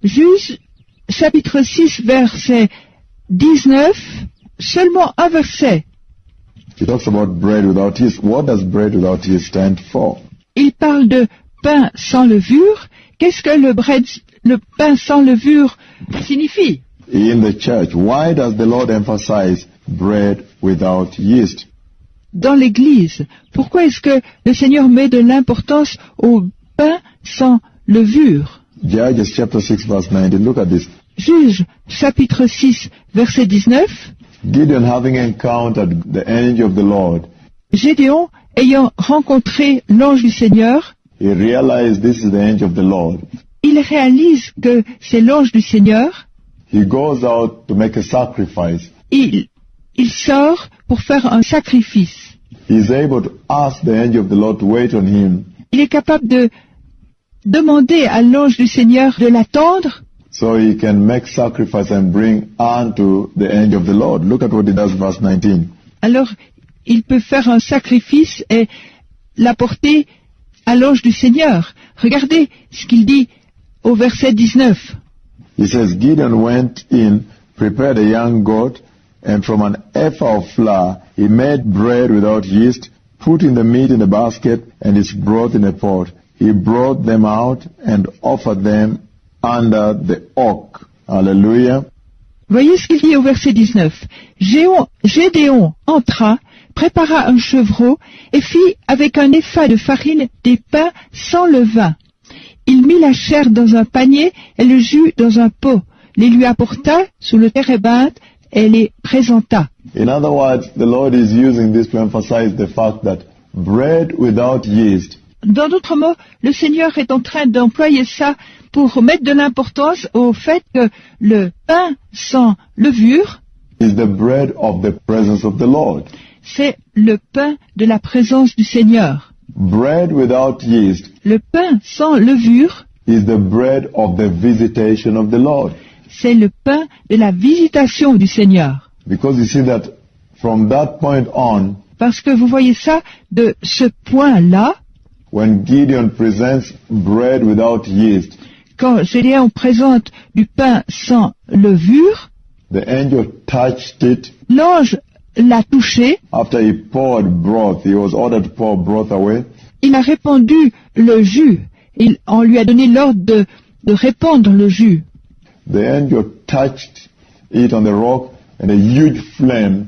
Juges, chapitre 6, verset 19, seulement un verset. He talks about bread without yeast. What does bread without yeast stand for? Il parle de pain sans levure. Qu'est-ce que le pain sans levure signifie? In the church, why does the Lord emphasize bread without yeast? Dans l'Église, pourquoi est-ce que le Seigneur met de l'importance au pain sans levure? Judges chapter 6, verse 19. Look at this. Juges, chapitre 6, verset 19. Gideon, having encountered the angel of the Lord, Gédéon, ayant rencontré l'ange du Seigneur, he realized this is the angel of the Lord. il réalise que c'est l'ange du Seigneur. He goes out to make a sacrifice. Il sort pour faire un sacrifice. He is able to ask the angel of the Lord to wait on him Il est capable de demander à l'ange du Seigneur de l'attendre so he can make sacrifice and bring unto the angel of the Lord. Look at what he does, verse 19. Alors, il peut faire un sacrifice et l'apporter à l'ange du Seigneur. Regardez ce qu'il dit au verset 19. He says, Gideon went in, prepared a young goat, and from an ephah of flour he made bread without yeast, put in the meat in a basket and its broth in a pot. He brought them out and offered them under the oak. Hallelujah. Voyez ce qu'il dit au verset 19. Gédéon entra, prépara un chevreau et fit avec un épha de farine des pains sans levain. Il mit la chair dans un panier et le jus dans un pot, les lui apporta sous le térébinthe et les présenta. In other words, the Lord is using this to emphasize the fact that bread without yeast Dans d'autres mots, le Seigneur est en train d'employer ça pour mettre de l'importance au fait que le pain sans levure, is the bread of the presence of the Lord. c'est le pain de la présence du Seigneur. Bread without yeast Le pain sans levure, is the bread of the visitation of the Lord. c'est le pain de la visitation du Seigneur. Because you see that from that point on, Parce que vous voyez ça, de ce point-là, when Gideon presents bread without yeast, quand Gédéon présente du pain sans levure, the angel touched it. l'ange l'a touché, After he poured broth, he was ordered to pour broth away. il a répandu le jus. On lui a donné l'ordre de répandre le jus. The angel touched it on the rock, and a huge flame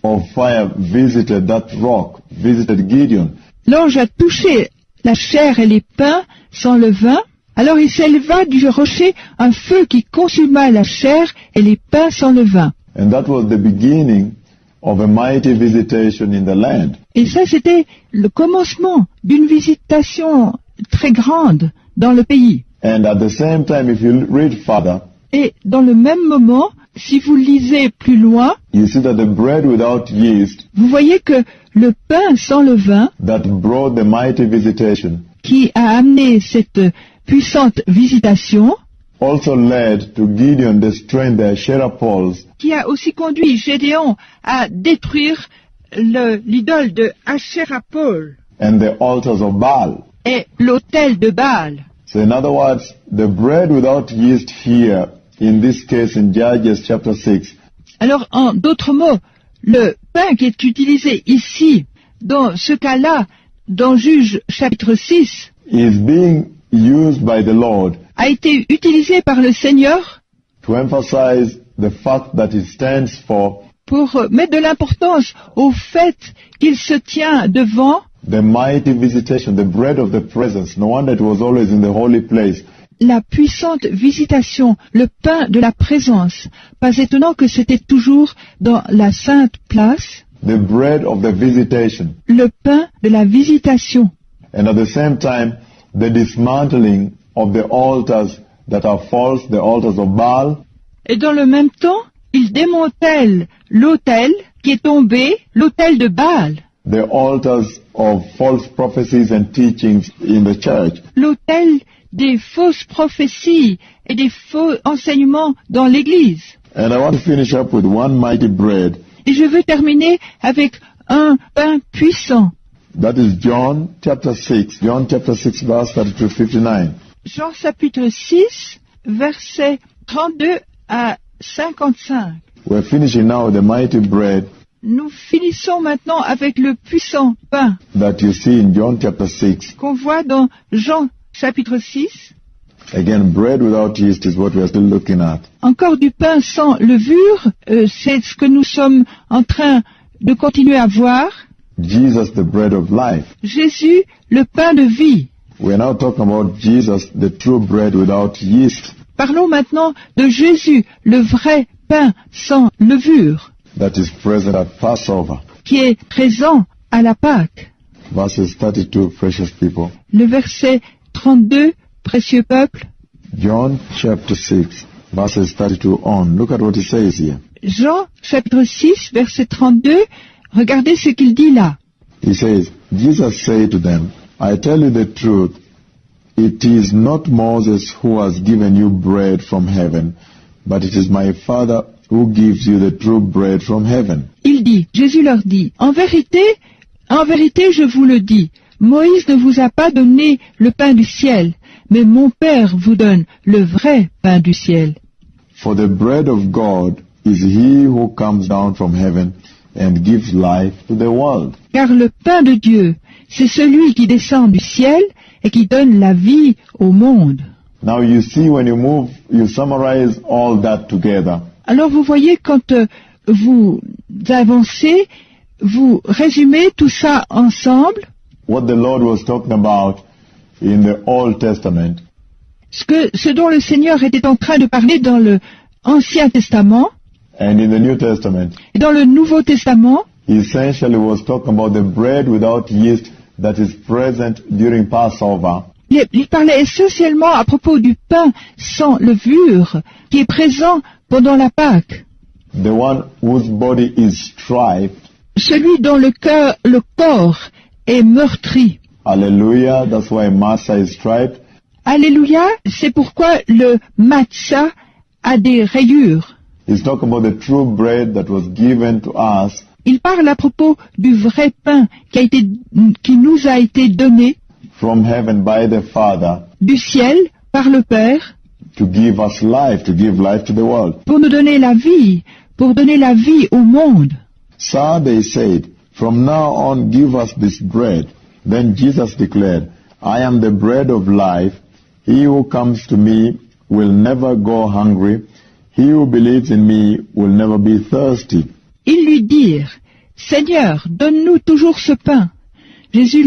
of fire visited that rock, visited Gideon. L'ange a touché la chair et les pains sans levain. Alors il s'éleva du rocher un feu qui consuma la chair et les pains sans levain. And that was the beginning of a mighty visitation in the land. Et ça, c'était le commencement d'une visitation très grande dans le pays. And at the same time, if you read further, Et dans le même moment, si vous lisez plus loin, you see that the bread without yeast vous voyez que le pain sans levain, that brought the mighty visitation qui a amené cette puissante visitation, also led to Gideon destroying the Asherah poles qui a aussi conduit Gédéon à détruire l'idole de Asherapol and the altars of Baal. et l'autel de Baal. So in other words, the bread without yeast here, in this case in Judges chapter 6, Alors, en d'autres mots, le pain qui est utilisé ici, dans ce cas-là, dans Juge chapitre 6, is being used by the Lord a été utilisé par le Seigneur to emphasize the fact that it stands for pour mettre de l'importance au fait qu'il se tient devant the mighty visitation, the bread of the presence. No wonder it was always in the holy place. la puissante visitation, le pain de la présence. Pas étonnant que c'était toujours dans la sainte place, The bread of the visitation. le pain de la visitation. And at the same time, the dismantling of the altars that are false, the altars of Baal, Et dans le même temps, il démantèle l'autel qui est tombé, l'autel de Baal, the altars of false prophecies and teachings in the church. l'autel des fausses prophéties et des faux enseignements dans l'Église. And I want to finish up with one mighty bread. Et je veux terminer avec un pain puissant. That is John chapter 6. John chapter 6 verse 32 to 59. Jean chapitre 6, versets 32 à 55. We're finishing now with the mighty bread Nous finissons maintenant avec le puissant pain that you see in John chapter 6. qu'on voit dans Jean chapitre 6. Again, bread without yeast is what we are still looking at. Encore du pain sans levure, c'est ce que nous sommes en train de continuer à voir. Jesus, the bread of life. Jésus, le pain de vie. We're now talking about Jesus, the true bread without yeast. Parlons maintenant de Jésus, le vrai pain sans levure, That is present at Passover. qui est présent à la Pâque. Verses 32, precious people. Le verset 32, précieux peuple. John chapter 6, verses 32 on. Look at what he says here. Jean chapitre 6, verset 32, regardez ce qu'il dit là. He says, Jesus said to them, I tell you the truth, it is not Moses who has given you bread from heaven, but it is my Father who gives you the true bread from heaven. Il dit, Jésus leur dit, en vérité, je vous le dis, Moïse ne vous a pas donné le pain du ciel, mais mon Père vous donne le vrai pain du ciel. For the bread of God is he who comes down from heaven and gives life to the world. Car le pain de Dieu, c'est celui qui descend du ciel et qui donne la vie au monde. Now you see when you summarize all that together. Alors vous voyez, quand vous avancez, vous résumez tout ça ensemble, What the Lord was talking about in the Old Testament ce dont le Seigneur était en train de parler dans l'Ancien Testament and in the New Testament. et dans le Nouveau Testament, He essentially was talking about the bread without yeast that is present during Passover. il parlait essentiellement à propos du pain sans levure qui est présent pendant la Pâque. The one whose body is striped celui dont le corps est meurtri. Hallelujah. That's why matzah is striped. Alléluia, c'est pourquoi le matzah a des rayures. He's talking about the true bread that was given to us Il parle à propos du vrai pain qui nous a été donné from heaven by the Father du ciel par le Père to give us life, to give life to the world. pour nous donner la vie, pour donner la vie au monde. So they said, from now on give us this bread. Then Jesus declared, I am the bread of life. He who comes to me will never go hungry. He who believes in me will never be thirsty. Ils lui dirent, Seigneur, donne-nous toujours ce pain. Jésus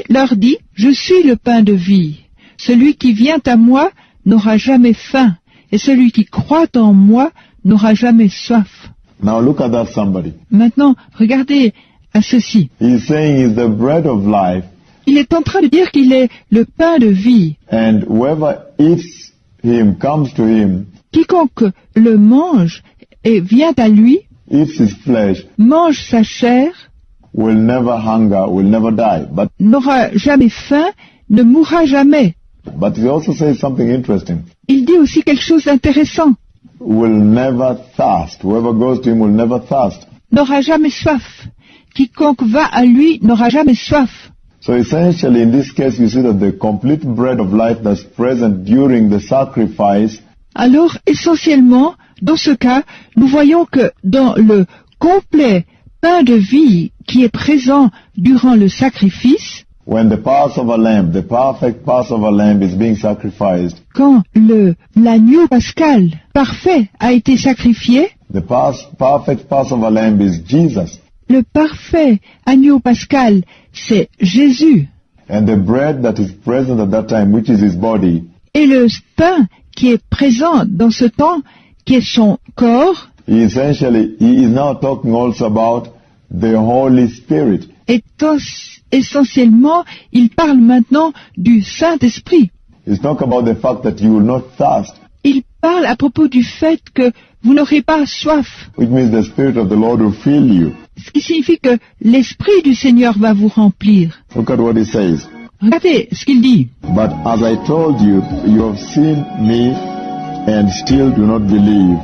leur dit, je suis le pain de vie. Celui qui vient à moi n'aura jamais faim, et celui qui croit en moi n'aura jamais soif. Now look at that somebody. Maintenant, regardez à ceci. He's saying he's the bread of life, Il est en train de dire qu'il est le pain de vie. and whoever eats him, comes to him, Quiconque le mange et vient à lui, eats his flesh, mange sa chair, will never hunger, will never die. n'aura jamais faim, ne mourra jamais. But he also says something interesting. Il dit aussi quelque chose d'intéressant. Will never thirst. Whoever goes to him will never thirst. N'aura jamais soif. Quiconque va à lui n'aura jamais soif. So essentially, in this case, you see that the complete bread of life that's present during the sacrifice Alors, essentiellement, dans ce cas, nous voyons que dans le complet pain de vie qui est présent durant le sacrifice, when the Passover lamb, the perfect Passover lamb is being sacrificed, quand l'agneau pascal parfait a été sacrifié, the perfect Passover lamb is Jesus. le parfait agneau pascal, c'est Jésus. And the bread that is present at that time, which is his body, Et le pain qui est présent dans ce temps, qui est son corps, he is now talking also about the Holy Spirit. essentiellement, il parle maintenant du Saint-Esprit. He's talking about the fact that you will not thirst, Il parle à propos du fait que vous n'aurez pas soif, which means the Spirit of the Lord will fill you. ce qui signifie que l'Esprit du Seigneur va vous remplir. Look at what he says. Regardez ce qu'il dit. But as I told you, you have seen me and still do not believe.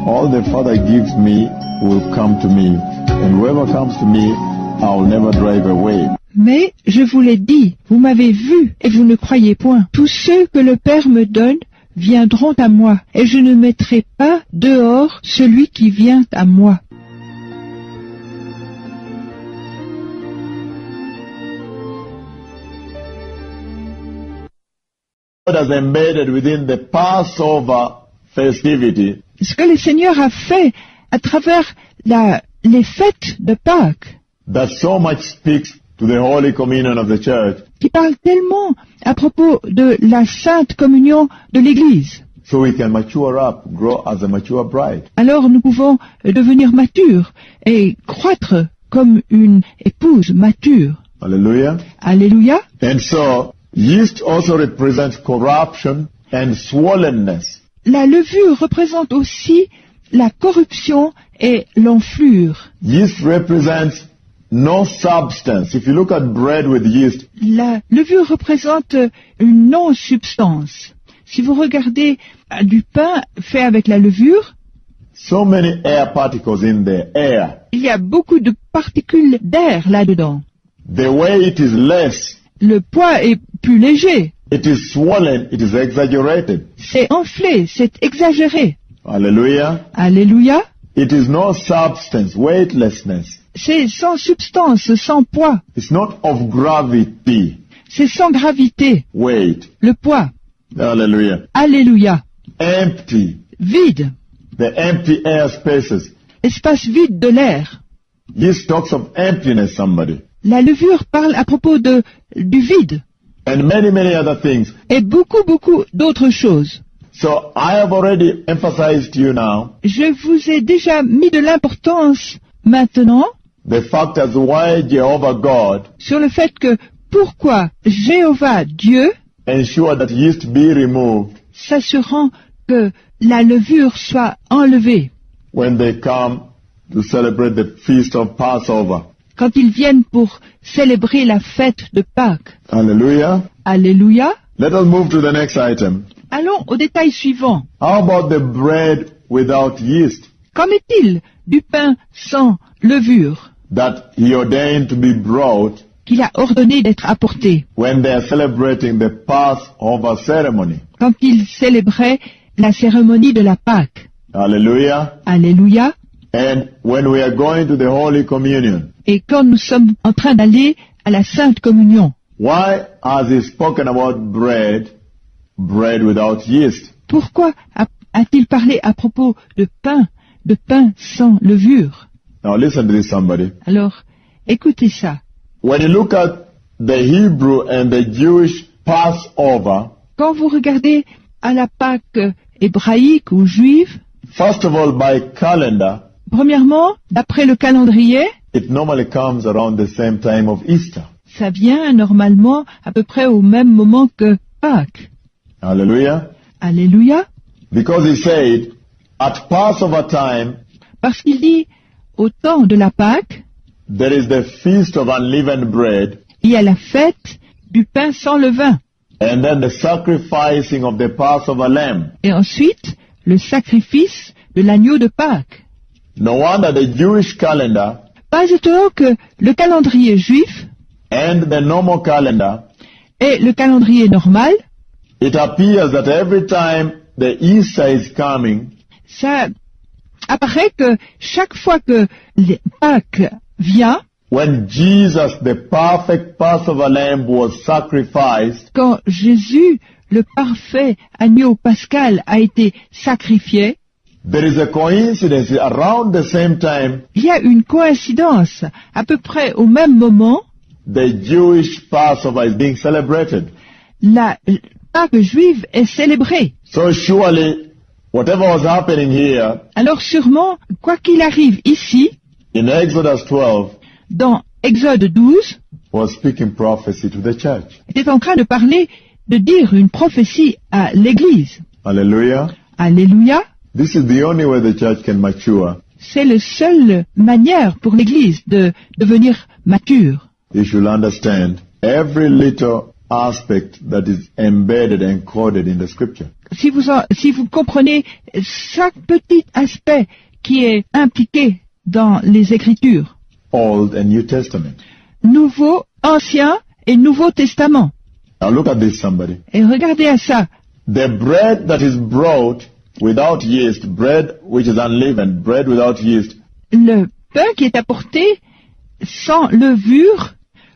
All the Father gives me will come to me, and whoever comes to me, I will never drive away. Mais je vous l'ai dit, vous m'avez vu et vous ne croyez point. Tous ceux que le Père me donne viendront à moi, et je ne mettrai pas dehors celui qui vient à moi. God has embedded within the Passover festivity Ce que le Seigneur a fait à travers les fêtes de Pâques, that so much speaks to the Holy Communion of the Church. qui parle tellement à propos de la Sainte Communion de l'Église. So we can mature up, grow as a mature bride. Alors nous pouvons devenir matures et croître comme une épouse mature. Hallelujah. Alléluia. And so, yeast also represents corruption and swollenness. La levure représente aussi la corruption et l'enflure. Yeast represents no substance. If you look at bread with yeast, La levure représente une non-substance. Si vous regardez du pain fait avec la levure, so many air particles in the air. il y a beaucoup de particules d'air là-dedans. The weight is less. Le poids est plus léger. It is swollen. It is exaggerated. C'est enflé, c'est exagéré. Hallelujah. Alléluia. It is no substance, weightlessness. C'est sans substance, sans poids. It's not of gravity, C'est sans gravité. weight. Le poids. Hallelujah. Alléluia. Empty. Vide. The empty air spaces. Espace vide de l'air. Yeast talks of emptiness, somebody. La levure parle à propos du vide. And many, many other things. Et beaucoup, beaucoup d'autres choses. So I have already emphasized to you now Je vous ai déjà mis de l'importance maintenant the fact as why Jehovah God sur le fait que pourquoi Jéhovah Dieu, ensure that yeast be removed s'assurant que la levure soit enlevée when they come to celebrate the feast of Passover. quand ils viennent pour célébrer la fête de Pâques. Hallelujah. Alléluia. Let us move to the next item. Allons au détail suivant. How about the bread without yeast Qu'en est-il du pain sans levure that he ordained to be brought qu'il a ordonné d'être apporté when they are celebrating the Passover ceremony? quand ils célébraient la cérémonie de la Pâque? Hallelujah. Alléluia. And when we are going to the Holy Communion, Et quand nous sommes en train d'aller à la Sainte Communion, why has he spoken about bread without yeast? pourquoi a-t-il parlé à propos de pain sans levure? Now listen to this, somebody. Alors, écoutez ça. When you look at the Hebrew and the Jewish Passover, Quand vous regardez à la Pâque hébraïque ou juive, first of all, by calendar, premièrement, d'après le calendrier, it normally comes around the same time of Easter. ça vient normalement à peu près au même moment que Pâques. Hallelujah. Alléluia. Because he said, at Passover time, Parce qu'il dit, au temps de la Pâque, there is the feast of unleavened bread, il y a la fête du pain sans levain. and then the sacrificing of the Passover lamb. Et ensuite, le sacrifice de l'agneau de Pâques. No wonder the Jewish calendar Pas étonnant que le calendrier juif and the normal calendar, et le calendrier normal, it appears that every time the Easter is coming, ça apparaît que chaque fois que les Pâques vient, when Jesus, the perfect Passover lamb, was sacrificed, quand Jésus, le parfait agneau pascal, a été sacrifié, there is a coincidence around the same time il y a une coïncidence. À peu près au même moment, the Jewish Passover is being celebrated. la Pâque juive est célébrée. So surely, whatever was happening here Alors sûrement, quoi qu'il arrive ici, in Exodus 12 dans Exode 12, was speaking prophecy to the church. était en train de dire une prophétie à l'Église. Hallelujah. Alléluia. This is the only way the church can mature. C'est la seule manière pour l'Église de devenir mature. You should understand every little aspect that is embedded and coded in the scripture. Si vous comprenez chaque petit aspect qui est impliqué dans les Écritures, Old and New Testament. Nouveau, Ancien et Nouveau Testament. Now look at this, somebody. Et regardez à ça. The bread that is brought without yeast, bread which is unleavened, bread without yeast, Le pain qui est apporté sans levure,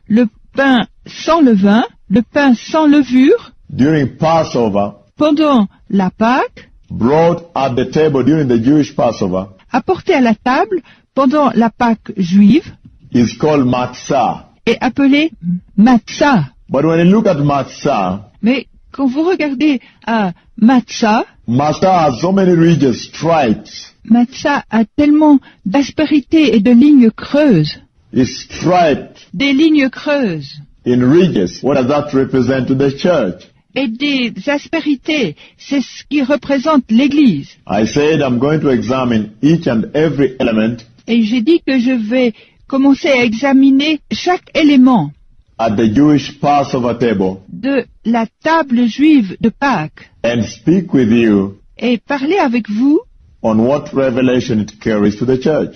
le pain sans levain, le pain sans levure, during Passover, pendant la Pâque, brought at the table during the Jewish Passover, apporté à la table pendant la Pâque juive, is called matzah. est appelé matzah. But when you look at matzah, Mais quand vous regardez à matzah, matzah has so many ridges, stripes. matzah a tellement d'aspérités et de lignes creuses. It's striped Des lignes creuses in ridges. What does that represent to the church? et des aspérités. C'est ce qui représente l'Église. I said I'm going to examine each and every element Et j'ai dit que je vais commencer à examiner chaque élément at the Jewish Passover table de la table juive de Pâques and speak with you et parler avec vous on what revelation it carries to the church.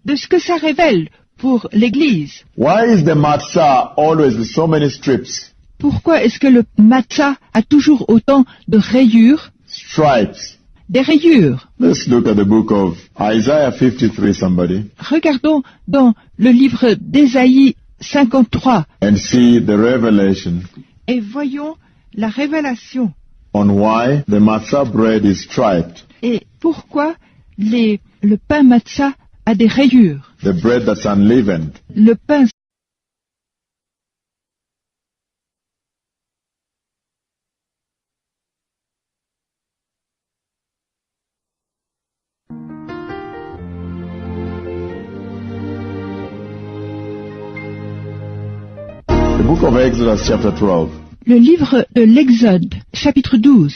de ce que ça révèle pour l'Église. Why is the matzah always with so many strips, Pourquoi est-ce que le matzah a toujours autant de rayures, stripes? des rayures? Let's look at the book of Isaiah 53, somebody, Regardons dans le livre d'Ésaïe 53 and see the revelation et voyons la révélation on why the matzah bread is striped, et pourquoi le pain matzah a des rayures. the bread that's unleavened. Le pain The book of Exodus chapter 12. Le livre de l'Exode, chapitre 12.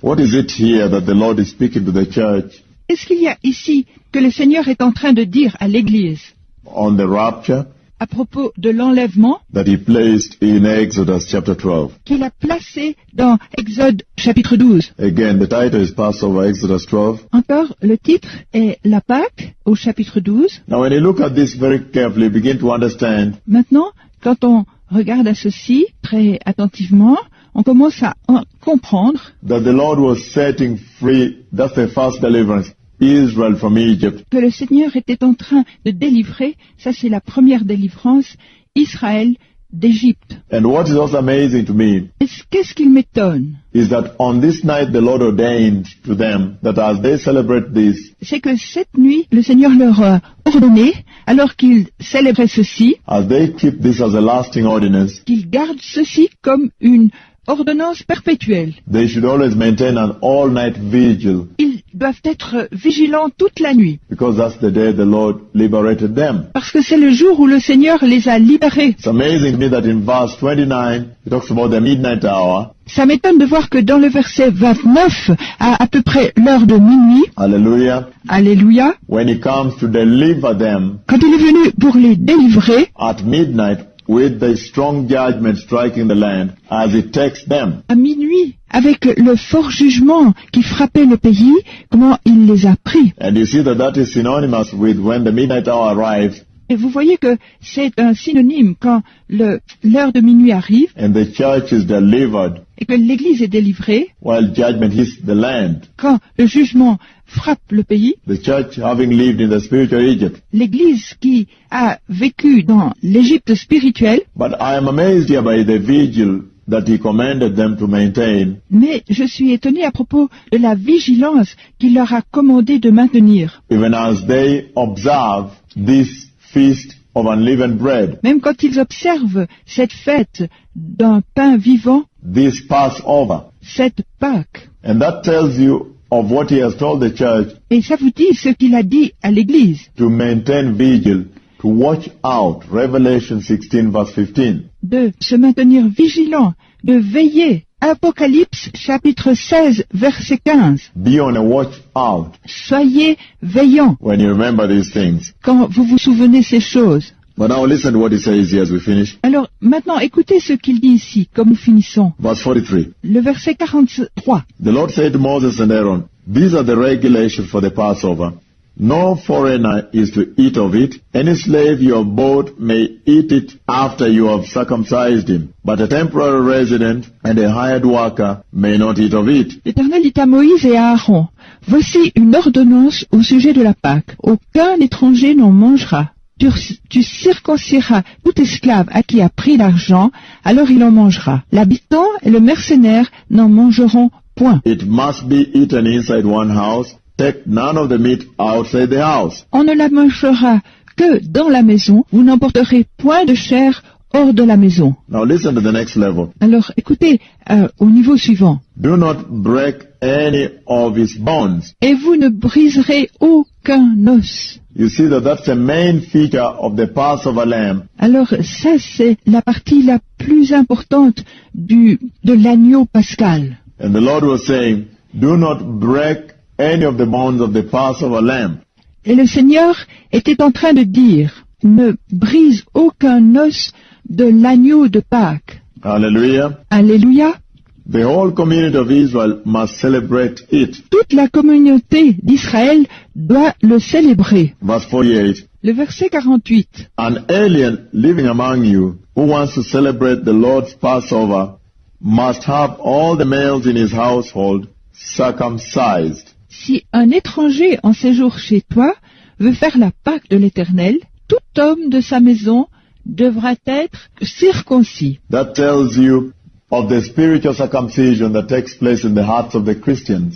What is it here that the Lord is speaking to the church Qu'est-ce qu'il y a ici que le Seigneur est en train de dire à l'Église on the rapture à propos de l'enlèvement that he placed in Exodus chapter 12. qu'il a placé dans Exode chapitre 12. Again, the title is Passover, Exodus 12. Encore, le titre est la Pâque au chapitre 12. Now, when you look at this very carefully, you begin to understand Maintenant, quand on regarde à ceci très attentivement, on commence à comprendre that the Lord was setting free, that's the first deliverance, Israel from Egypt. que le Seigneur était en train de délivrer, ça c'est la première délivrance, Israël d'Égypte. And what is also amazing to me Et qu'est-ce qu'il m'étonne? is that on this night the Lord ordained to them that as they celebrate this, C'est que cette nuit, le Seigneur leur a ordonné, alors qu'ils célébraient ceci, as they keep this as a lasting ordinance, qu'ils gardent ceci comme une ordonnance perpétuelle. they should always maintain an all-night vigil, Ils doivent être vigilants toute la nuit, because that's the day the Lord liberated them. parce que c'est le jour où le Seigneur les a libérés. It's amazing to me that in verse 29, it talks about the midnight hour. Ça m'étonne de voir que dans le verset 29, à peu près l'heure de minuit, Hallelujah. Alléluia, When he comes to deliver them quand il est venu pour les délivrer, at midnight with the strong judgment striking the land as he takes them. à minuit, avec le fort jugement qui frappait le pays, comment il les a pris. And you see that that is synonymous with when the midnight hour arrives Et vous voyez que c'est un synonyme quand l'heure de minuit arrive and the church is delivered et que l'Église est délivrée, while judgment hits the land. quand le jugement frappe le pays, The church having lived in the spiritual Egypt. l'Église qui a vécu dans l'Égypte spirituelle, But I am amazed here by the vigil that he commanded them to maintain. mais je suis étonné à propos de la vigilance qu'il leur a commandé de maintenir. Even as they observe this feast of unleavened bread, Même quand ils observent cette fête d'un pain vivant, this Passover. cette Pâque. And that tells you of what he has told the church Et ça vous dit ce qu'il a dit à l'Église, to maintain vigil, to watch out. Revelation 16 verse 15. de se maintenir vigilant, de veiller. Apocalypse chapitre 16 verset 15. Be on a watch out Soyez veillants when you remember these things. quand vous vous souvenez ces choses. But now listen to what he says here as we finish. Alors maintenant écoutez ce qu'il dit ici, comme nous finissons. Verse 43. Le verset 43. The Lord said to Moses and Aaron, these are the regulations for the Passover. No foreigner is to eat of it. Any slave you have bought may eat it after you have circumcised him. But a temporary resident and a hired worker may not eat of it. L'Éternel dit à Moïse et à Aaron, voici une ordonnance au sujet de la Pâque. Aucun étranger n'en mangera. Tu circonciras tout esclave à qui a pris l'argent, alors il en mangera. L'habitant et le mercenaire n'en mangeront point. It must be eaten inside one house. Take none of the meat outside the house. On ne la mangera que dans la maison. Vous n'emporterez point de chair hors de la maison. Now listen to the next level. Alors écoutez au niveau suivant. Do not break any of his bones. Et vous ne briserez aucun os. You see that that's the main feature of the Passover lamb. Alors ça c'est la partie la plus importante de l'agneau pascal. And the Lord was saying, do not break any of the bones of the Passover lamb. Et le Seigneur était en train de dire, ne brise aucun os de l'agneau de Pâques. Hallelujah. Alléluia. The whole community of Israel must celebrate it. Toute la communauté d'Israël doit le célébrer. Verse 48. Le verset 48. An alien living among you who wants to celebrate the Lord's Passover must have all the males in his household circumcised. Si un étranger en séjour chez toi veut faire la Pâque de l'Éternel, tout homme de sa maison devra être circoncis. That tells you of the spiritual circumcision that takes place in the hearts of the Christians.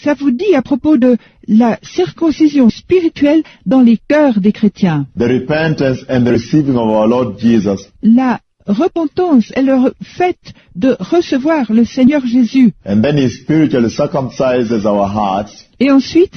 Ça vous dit à propos de la circoncision spirituelle dans les cœurs des chrétiens. The repentance and the receiving of our Lord Jesus. La repentance est le fait de recevoir le Seigneur Jésus. And then he spiritually circumcises our hearts. Et ensuite,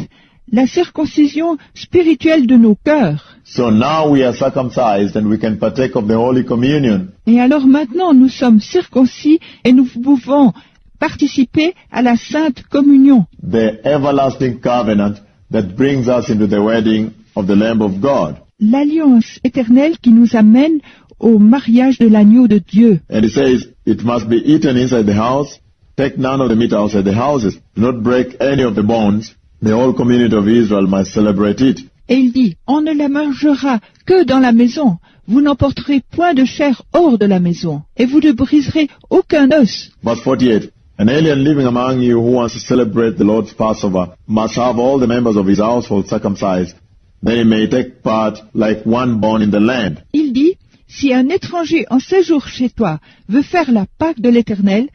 la circoncision spirituelle de nos cœurs. So now we are circumcised and we can partake of the Holy Communion. Et alors maintenant, nous sommes circoncis et nous pouvons participer à la Sainte Communion. The everlasting covenant that brings us into the wedding of the Lamb of God. L'alliance éternelle qui nous amène au mariage de l'agneau de Dieu. And he says, it must be eaten inside the house. Take none of the meat outside the houses. Do not break any of the bones. The whole community of Israel must celebrate it. Et il dit, on ne la mangera que dans la maison. Vous n'emporterez point de chair hors de la maison. Et vous ne briserez aucun os. Verse 48. An alien living among you who wants to celebrate the Lord's Passover must have all the members of his household circumcised. Then he may take part like one born in the land. Il dit, si un étranger en séjour chez toi veut faire la Pâque de l'Éternel,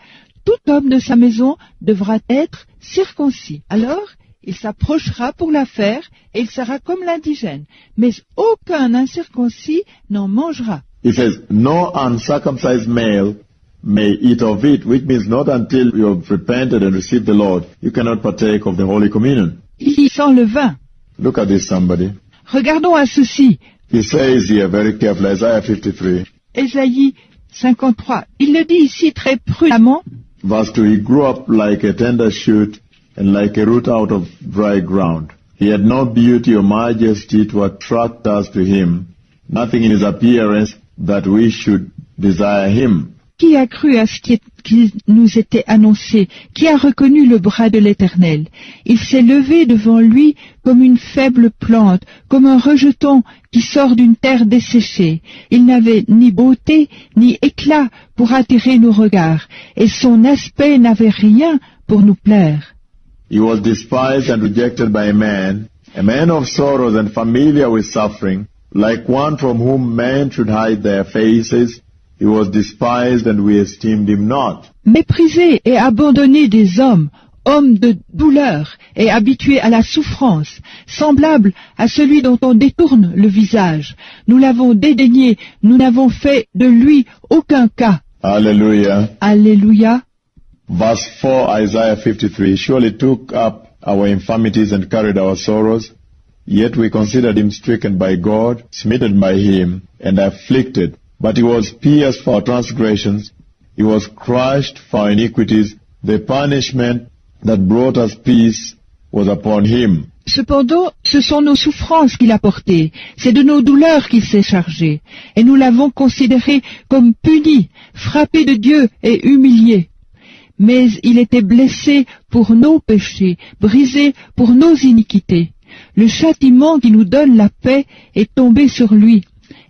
tout homme de sa maison devra être circoncis. Alors, il s'approchera pour la faire et il sera comme l'indigène. Mais aucun incirconcis n'en mangera. He says, no uncircumcised male may eat of it, which means not until you have repented and received the Lord, you cannot partake of the Holy Communion. Il sent le vin. Look at this, somebody. Regardons à ceci. He says here very carefully, Isaiah 53, Ésaïe 53. Il le dit ici très prudemment. verse 2, he grew up like a tender shoot and like a root out of dry ground. He had no beauty or majesty to attract us to him, nothing in his appearance that we should desire him. Qui a cru à ce qui nous était annoncé? Qui a reconnu le bras de l'Éternel? Il s'est levé devant lui comme une faible plante, comme un rejeton qui sort d'une terre desséchée. Il n'avait ni beauté ni éclat pour attirer nos regards, et son aspect n'avait rien pour nous plaire. He was despised and rejected by a man of sorrows and familiar with suffering, like one from whom men should hide their faces. He was despised and we esteemed him not. Méprisé et abandonné des hommes, homme de douleur et habitué à la souffrance, semblable à celui dont on détourne le visage. Nous l'avons dédaigné, nous n'avons fait de lui aucun cas. Hallelujah. Alléluia. Verse 4, Isaiah 53, surely took up our infirmities and carried our sorrows, yet we considered him stricken by God, smitten by him, and afflicted. But he was pierced for our transgressions, he was crushed for our iniquities, the punishment that brought us peace was upon him. Cependant, ce sont nos souffrances qu'il a portées, c'est de nos douleurs qu'il s'est chargé, et nous l'avons considéré comme puni, frappé de Dieu et humilié. Mais il était blessé pour nos péchés, brisé pour nos iniquités. Le châtiment qui nous donne la paix est tombé sur lui,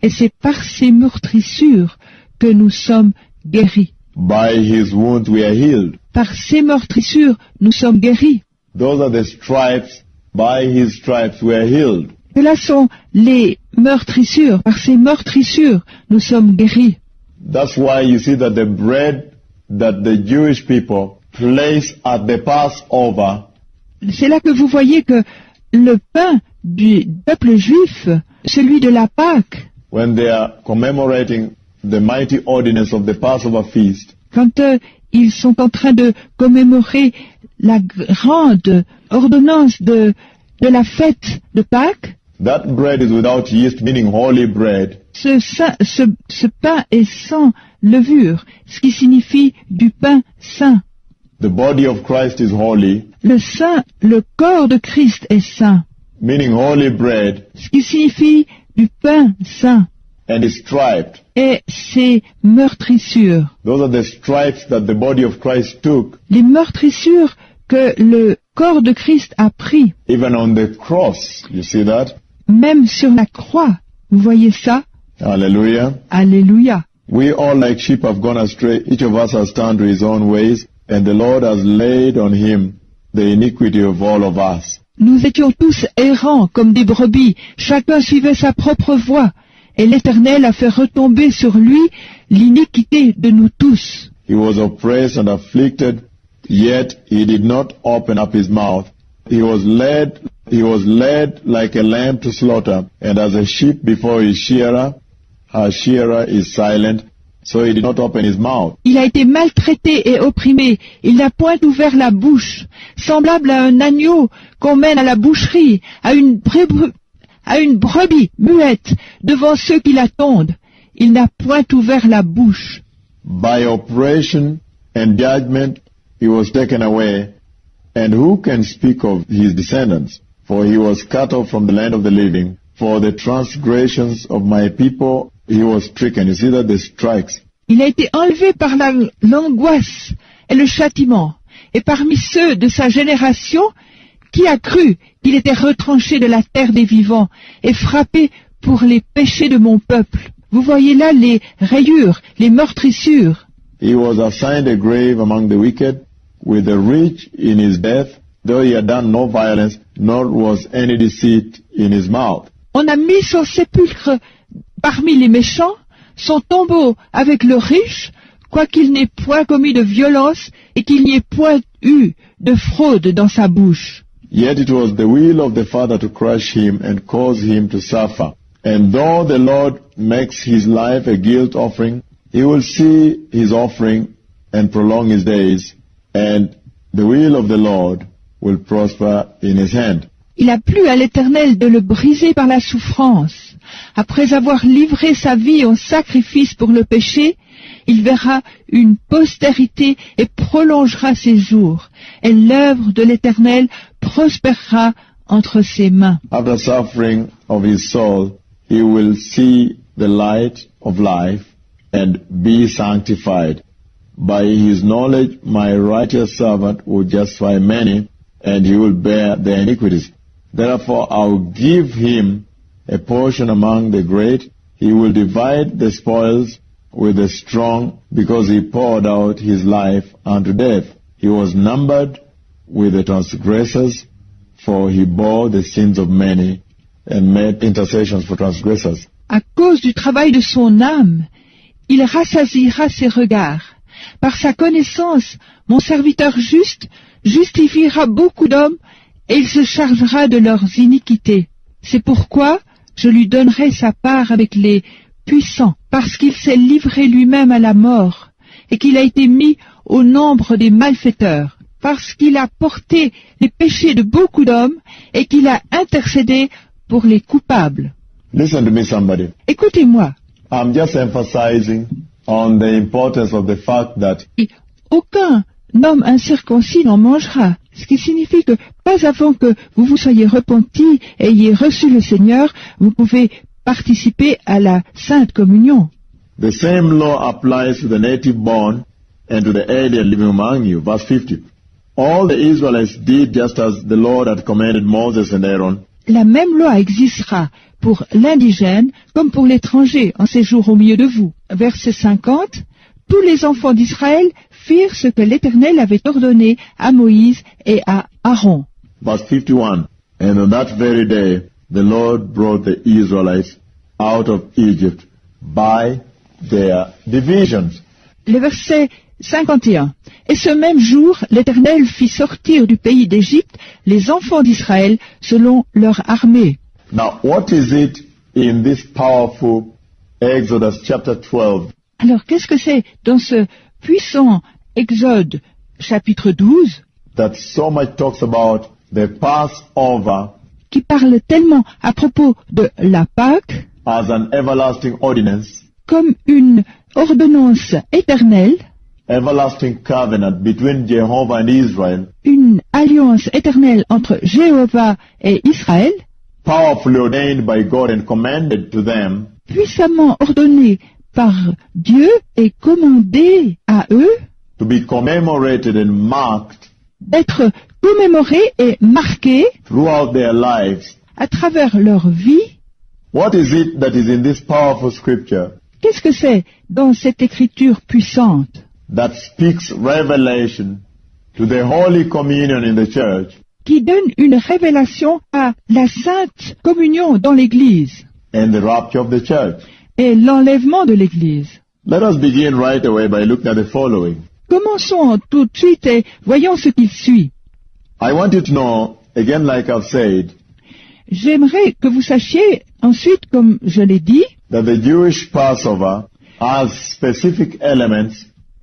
et c'est par ses meurtrissures que nous sommes guéris. By his wounds we are healed. Par ses meurtrissures, nous sommes guéris. Those are the stripes, by his stripes we are healed. Cela sont les meurtrissures. Par ces meurtrissures, nous sommes guéris. That's why you see that the bread that the Jewish people place at the Passover, C'est là que vous voyez que le pain du peuple juif, celui de la Pâque, when they are commemorating the mighty ordinance of the Passover feast, quand ils sont en train de commémorer la grande ordonnance de la fête de Pâques, that bread is without yeast, meaning holy bread. ce pain est sans levure, ce qui signifie du pain saint. The body of Christ is holy, Le corps de Christ est saint, meaning holy bread, ce qui signifie du pain saint. and is striped. Et ses meurtrissures, Those are the stripes that the body of Christ took, les meurtrissures que le corps de Christ a pris, even on the cross. You see that? même sur la croix. Vous voyez ça? Hallelujah. Alléluia. We all like sheep have gone astray. Each of us has turned to his own ways, and the Lord has laid on him the iniquity of all of us. Nous étions tous errants comme des brebis, chacun suivait sa propre voie, et l'Éternel a fait retomber sur lui l'iniquité de nous tous. He was oppressed and afflicted, yet he did not open up his mouth. He was led like a lamb to slaughter, and as a sheep before his shearer, her shearer is silent, so he did not open his mouth. Il a été maltraité et opprimé, il n'a point ouvert la bouche, semblable à un agneau qu'on mène à la boucherie, à une brebis muette devant ceux qui l'attendent. Il n'a point ouvert la bouche. By oppression and judgment he was taken away, and who can speak of his descendants? for he was cut off from the land of the living. For the transgressions of my people he was stricken. You see that the strikes. Il a été enlevé par l'angoisse et le châtiment. Et parmi ceux de sa génération, qui a cru qu'il était retranché de la terre des vivants et frappé pour les péchés de mon peuple? Vous voyez là les rayures, les meurtrissures. He was assigned a grave among the wicked, with the rich in his death, though he had done no violence, nor was any deceit in his mouth. On a mis son sépulcre parmi les méchants, son tombeau avec le riche, quoiqu'il n'ait point commis de violence et qu'il n'y ait point eu de fraude dans sa bouche. Yet it was the will of the Father to crush him and cause him to suffer. And though the Lord makes his life a guilt offering, he will see his offering and prolong his days, and the will of the Lord will prosper in his hand. Il a plu à l'Éternel de le briser par la souffrance. Après avoir livré sa vie en sacrifice pour le péché, il verra une postérité et prolongera ses jours, et l'œuvre de l'Éternel prospérera entre ses mains. After suffering of his soul, he will see the light of life and be sanctified. By his knowledge, my righteous servant will justify many, and he will bear their iniquities. Therefore I will give him a portion among the great. He will divide the spoils with the strong, because he poured out his life unto death. He was numbered with the transgressors, for he bore the sins of many and made intercessions for transgressors. À cause du travail de son âme, il rassasiera ses regards. Par sa connaissance, mon serviteur juste justifiera beaucoup d'hommes et il se chargera de leurs iniquités. C'est pourquoi je lui donnerai sa part avec les puissants, parce qu'il s'est livré lui-même à la mort et qu'il a été mis au nombre des malfaiteurs, parce qu'il a porté les péchés de beaucoup d'hommes et qu'il a intercédé pour les coupables. Listen to me, somebody. Écoutez-moi. I'm just emphasizing on the importance of the fact that aucun homme incirconcis n'en mangera, ce qui signifie que pas avant que vous vous soyez repentis et ayez reçu le Seigneur, vous pouvez participer à la Sainte Communion. the same law applies to the native born and to the alien living among you. Verse 50. All the Israelites did just as the Lord had commanded Moses and Aaron. La même loi existera pour l'indigène comme pour l'étranger en séjour au milieu de vous. Verset 50. Tous les enfants d'Israël firent ce que l'Éternel avait ordonné à Moïse et à Aaron. Verse 51. And on that very day the Lord brought the Israelites out of Egypt by their divisions. Le verset 51. Et ce même jour, l'Éternel fit sortir du pays d'Égypte les enfants d'Israël selon leur armée. Now, what is it in this powerful Exodus chapter 12 Alors, qu'est-ce que c'est dans ce puissant Exode chapitre 12 that so much talks about the Passover qui parle tellement à propos de la Pâque as an everlasting ordinance, comme une ordonnance éternelle, everlasting covenant between Jehovah and Israel, une alliance éternelle entre Jéhovah et Israël, powerfully ordained by God and commanded to them, puissamment ordonnée par Dieu et commandée à eux to be commemorated and marked d'être commémorés et marqués throughout their lives. à travers leur vie. What is it that is in this powerful scripture Qu'est-ce que c'est dans cette écriture puissante that speaks revelation to the Holy Communion in the church qui donne une révélation à la Sainte Communion dans l'Église and the rapture of the church? et l'enlèvement de l'Église? Let us begin right away by looking at the following. Commençons tout de suite et voyons ce qu'il suit. I want you to know, again like I've said, J'aimerais que vous sachiez ensuite, comme je l'ai dit, that the Jewish Passover has specific elements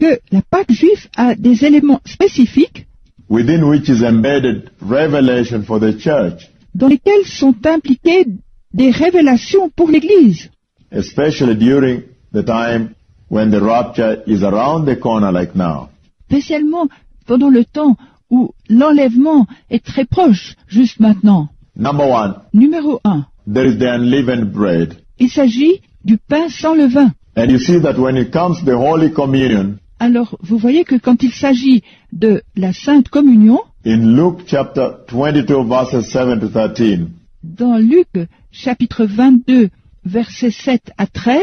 que la Pâque juive a des éléments spécifiques within which is embedded revelation for the church, dans lesquels sont impliquées des révélations pour l'Église, especially during the time when the rapture is around the corner like now. spécialement pendant le temps où l'enlèvement est très proche, juste maintenant. Number one, Numéro 1. there is the unleavened bread. Il s'agit du pain sans levain. And you see that when it comes to the Holy Communion, Alors, vous voyez que quand il s'agit de la Sainte Communion, in Luke chapter 22 verses 7 to 13, dans Luc chapitre 22, versets 7 à 13,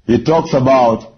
he talks about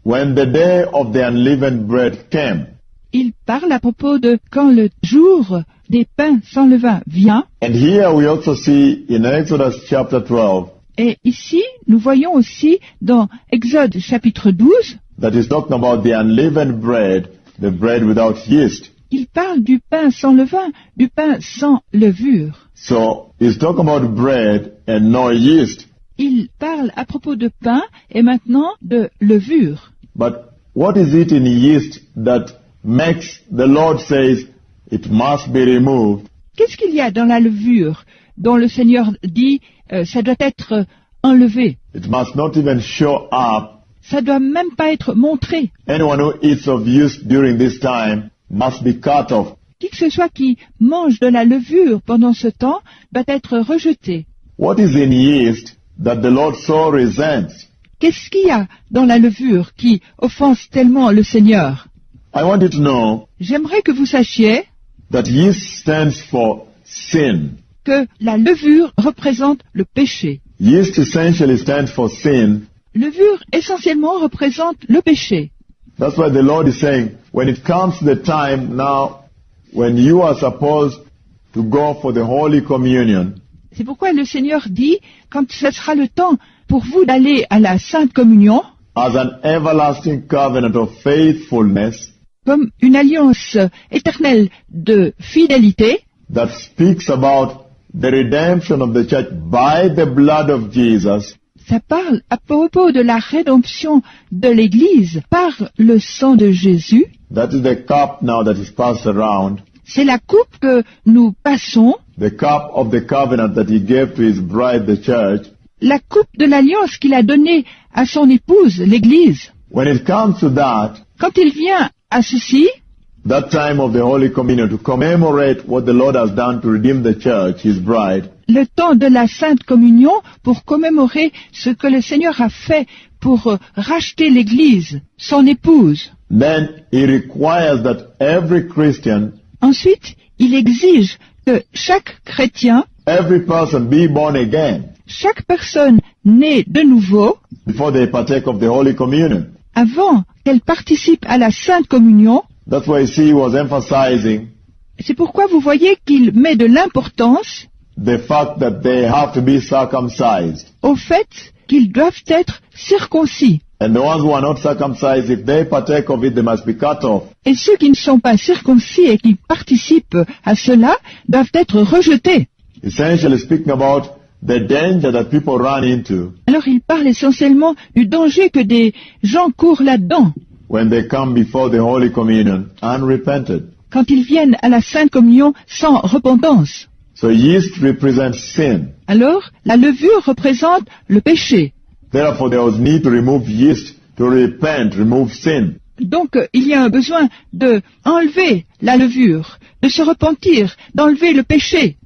when the day of the unleavened bread came. il parle à propos de quand le jour des pains sans levain vient. And here we also see in Exodus chapter 12 Et ici, nous voyons aussi dans Exode chapitre 12, that is talking about the unleavened bread, the bread without yeast. il parle du pain sans levain, du pain sans levure. So he's talking about bread and no yeast. Il parle à propos de pain et maintenant de levure. But what is it in yeast that makes the Lord says it must be removed? Qu'est-ce qu'il y a dans la levure dont le Seigneur dit ça doit être enlevé? It must not even show up. Ça doit même pas être montré. Anyone who eats of yeast during this time must be cut off. Qui que ce soit qui mange de la levure pendant ce temps doit être rejeté. What is in yeast that the Lord so resents? Qu'est-ce qu'il y a dans la levure qui offense tellement le Seigneur? I want you to know J'aimerais que vous sachiez that yeast stands for sin. que la levure représente le péché. Yeast essentially stands for sin. Levure essentiellement représente le péché. That's why the Lord is saying, when it comes to the time now when you are supposed to go for the Holy Communion, C'est pourquoi le Seigneur dit, quand ce sera le temps pour vous d'aller à la Sainte Communion, as an everlasting covenant of faithfulness comme une alliance éternelle de fidélité, that speaks about the redemption of the church by the blood of Jesus, ça parle à propos de la rédemption de l'Église par le sang de Jésus. that is the cup now that is passed around, C'est la coupe que nous passons, the cup of the covenant that he gave to his bride, the church. la coupe de l'alliance qu'il a donnée à son épouse, l'Église. When it comes to that, Quand il vient à ceci, that time of the Holy Communion, to commemorate what the Lord has done to redeem the church, his bride, le temps de la Sainte Communion, pour commémorer ce que le Seigneur a fait pour racheter l'Église, son épouse. then he requires that every Christian, Ensuite, il exige que chaque chrétien, every person be born again chaque personne née de nouveau, before they partake of the Holy Communion. avant qu'elle participe à la Sainte Communion. That's why you see he was emphasizing C'est pourquoi vous voyez qu'il met de l'importance the fact that they have to be circumcised. au fait qu'ils doivent être circoncis. And the ones who are not circumcised, if they partake of it, they must be cut off. Et ceux qui ne sont pas circoncis et qui participent à cela doivent être rejetés. Essentially speaking about the danger that people run into Alors il parle essentiellement du danger que des gens courent là-dedans when they come before the Holy Communion unrepented. quand ils viennent à la Sainte Communion sans repentance. So yeast represents sin. Alors la levure représente le péché. Therefore, there was need to remove yeast to repent, remove sin. Donc il y a un besoin de enlever la levure, de se repentir, d'enlever le péché.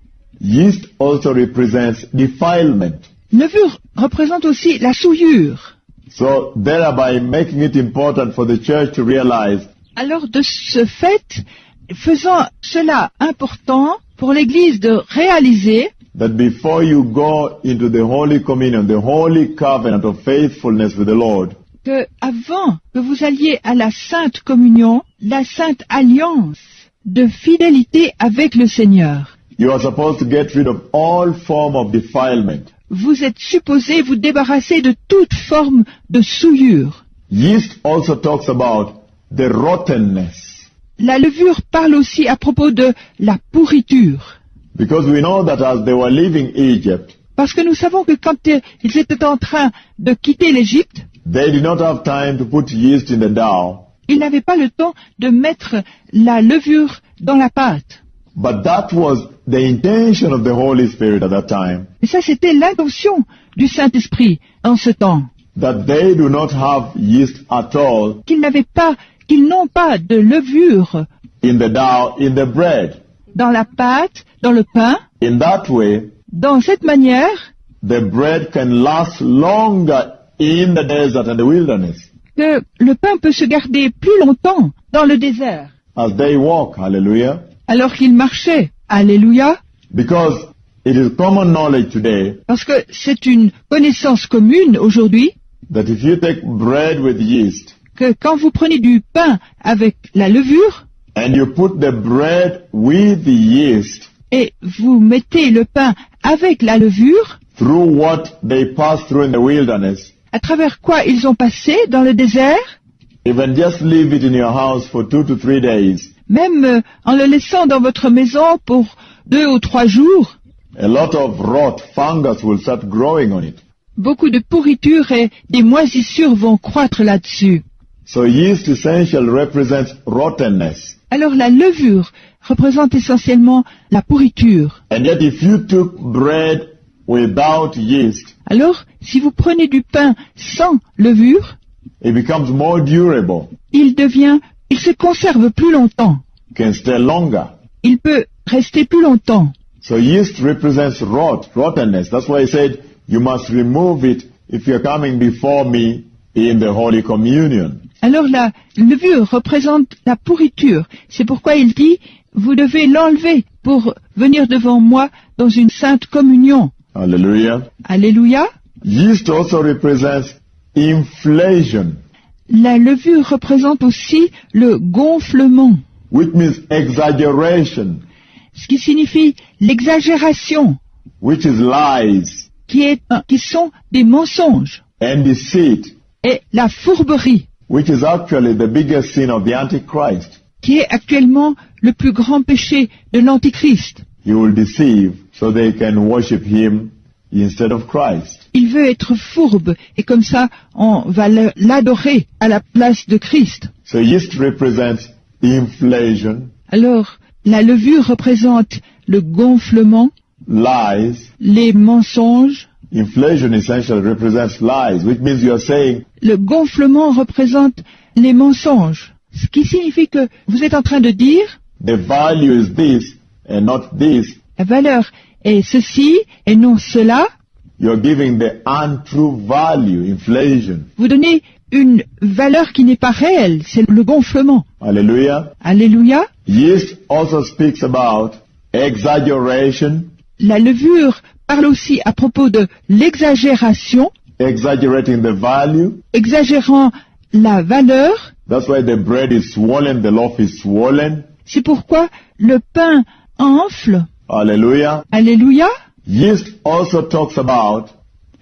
Yeast also represents defilement. Levure représente aussi la souillure. So thereby making it important for the church to realize Alors de ce fait, faisant cela important pour l'Église de réaliser that before you go into the Holy Communion, the Holy Covenant of faithfulness with the Lord, que avant que vous alliez à la Sainte Communion, la Sainte Alliance de fidélité avec le Seigneur, you are supposed to get rid of all form of defilement. vous êtes supposé vous débarrasser de toute forme de souillure. Yeast also talks about the rottenness, La levure parle aussi à propos de la pourriture. because we know that as they were leaving Egypt, Parce que nous savons que quand ils étaient en train de quitter l'Égypte, they did not have time to put yeast in the dough, ils n'avaient pas le temps de mettre la levure dans la pâte. but that was the intention of the Holy Spirit at that time, Et ça, c'était l'intention du Saint-Esprit en ce temps. that they do not have yeast at all Qu'ils n'ont pas de levure in the dough, in the bread. dans la pâte, dans le pain. In that way, Dans cette manière, the bread can last longer in the desert and the wilderness que le pain peut se garder plus longtemps dans le désert, as they walk. Hallelujah. alors qu'il marchait. Alléluia. Because it is common knowledge today Parce que c'est une connaissance commune aujourd'hui that if you take bread with yeast que quand vous prenez du pain avec la levure and you put the bread with the yeast et vous mettez le pain avec la levure, through what they passed through in the wilderness, à travers quoi ils ont passé dans le désert, even just leave it in your house for 2 to 3 days, même en le laissant dans votre maison pour 2 ou 3 jours, a lot of rot, fungus will start growing on it. beaucoup de pourriture et des moisissures vont croître là-dessus. So yeast essential represents rottenness. Alors la levure représente essentiellement la pourriture. And yet if you took bread without yeast, Alors, si vous prenez du pain sans levure, it becomes more durable, il se conserve plus longtemps. can stay longer. Il peut rester plus longtemps. So yeast represents rottenness. That's why he said, you must remove it if you're coming before me in the Holy Communion. Alors la levure représente la pourriture. C'est pourquoi il dit, vous devez l'enlever pour venir devant moi dans une sainte communion. Hallelujah. Alléluia. Yeast also represents inflation, La levure représente aussi le gonflement, which means exaggeration, ce qui signifie l'exagération, which is lies qui sont des mensonges, and deceit, et la fourberie, which is actually the biggest sin of the Antichrist. qui est actuellement le plus grand péché de l'Antichrist. He will deceive so they can worship him instead of Christ. Il veut être fourbe, et comme ça, on va l'adorer à la place de Christ. So yeast represents inflation, Alors, la levure représente le gonflement, lies. les mensonges. Inflation essentially represents lies, which means you're saying, Le gonflement représente les mensonges. Ce qui signifie que vous êtes en train de dire, the value is this and not this. la valeur est ceci et non cela. You're giving the untrue value, inflation. Vous donnez une valeur qui n'est pas réelle, c'est le gonflement. Hallelujah. Alléluia. Yeast also speaks about exaggeration, La levure parle aussi à propos de l'exagération, exaggerating the value. exagérant la valeur. That's why the bread is swollen, the loaf is swollen. C'est pourquoi le pain enfle. Hallelujah. Alléluia. Yeast also talks about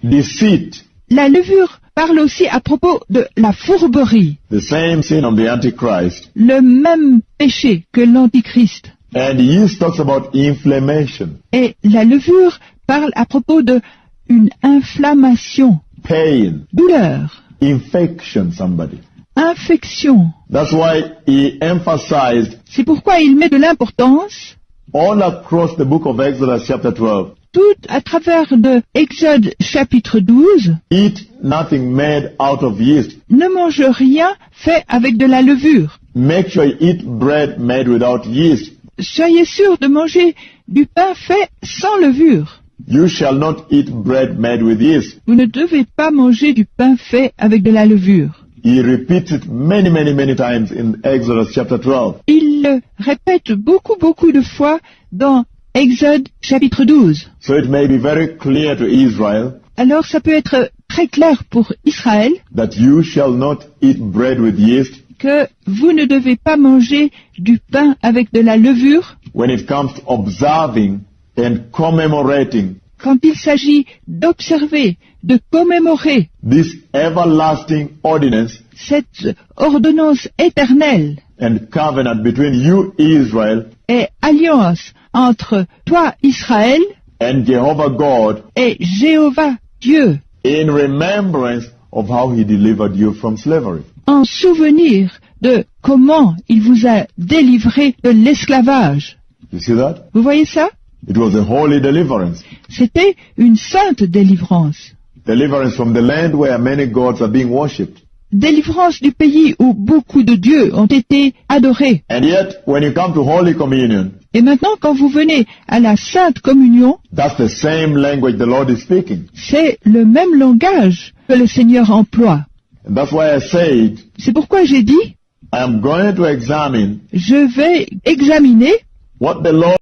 deceit, La levure parle aussi à propos de la fourberie, the same sin of the Antichrist. le même péché que l'Antichrist. And yeast talks about inflammation, Et la levure parle à propos de une inflammation, pain, douleur, infection, somebody. infection. That's why he emphasized C'est pourquoi il met de l'importance all across the book of Exodus chapter 12. tout à travers de Exode chapitre 12, Eat nothing made out of yeast. ne mange rien fait avec de la levure. Make sure you eat bread made without yeast. Soyez sûr de manger du pain fait sans levure. You shall not eat bread made with yeast. Vous ne devez pas manger du pain fait avec de la levure. He repeats it many, many, many times in Exodus chapter 12. Il le répète beaucoup de fois dans Exode chapitre 12. So it may be very clear to Israel Alors ça peut être très clair pour Israël that you shall not eat bread with yeast que vous ne devez pas manger du pain avec de la levure when it comes to observing and commemorating quand il s'agit d'observer, de commémorer this everlasting ordinance cette ordonnance éternelle and covenant between you, Israel, et alliance entre toi, Israël, and Jehovah God et Jéhovah Dieu, in remembrance of how he delivered you from slavery. en souvenir de comment il vous a délivré de l'esclavage. You see that? Vous voyez ça? It was a holy deliverance. C'était une sainte délivrance. Deliverance from the land where many gods are being worshipped. Délivrance du pays où beaucoup de dieux ont été adorés. And yet, when you come to Holy Communion, Et maintenant, quand vous venez à la Sainte Communion, that's the same language the Lord is speaking. c'est le même langage que le Seigneur emploie. And that's why I said, C'est pourquoi j'ai dit, I am going to examine je vais examiner what the Lord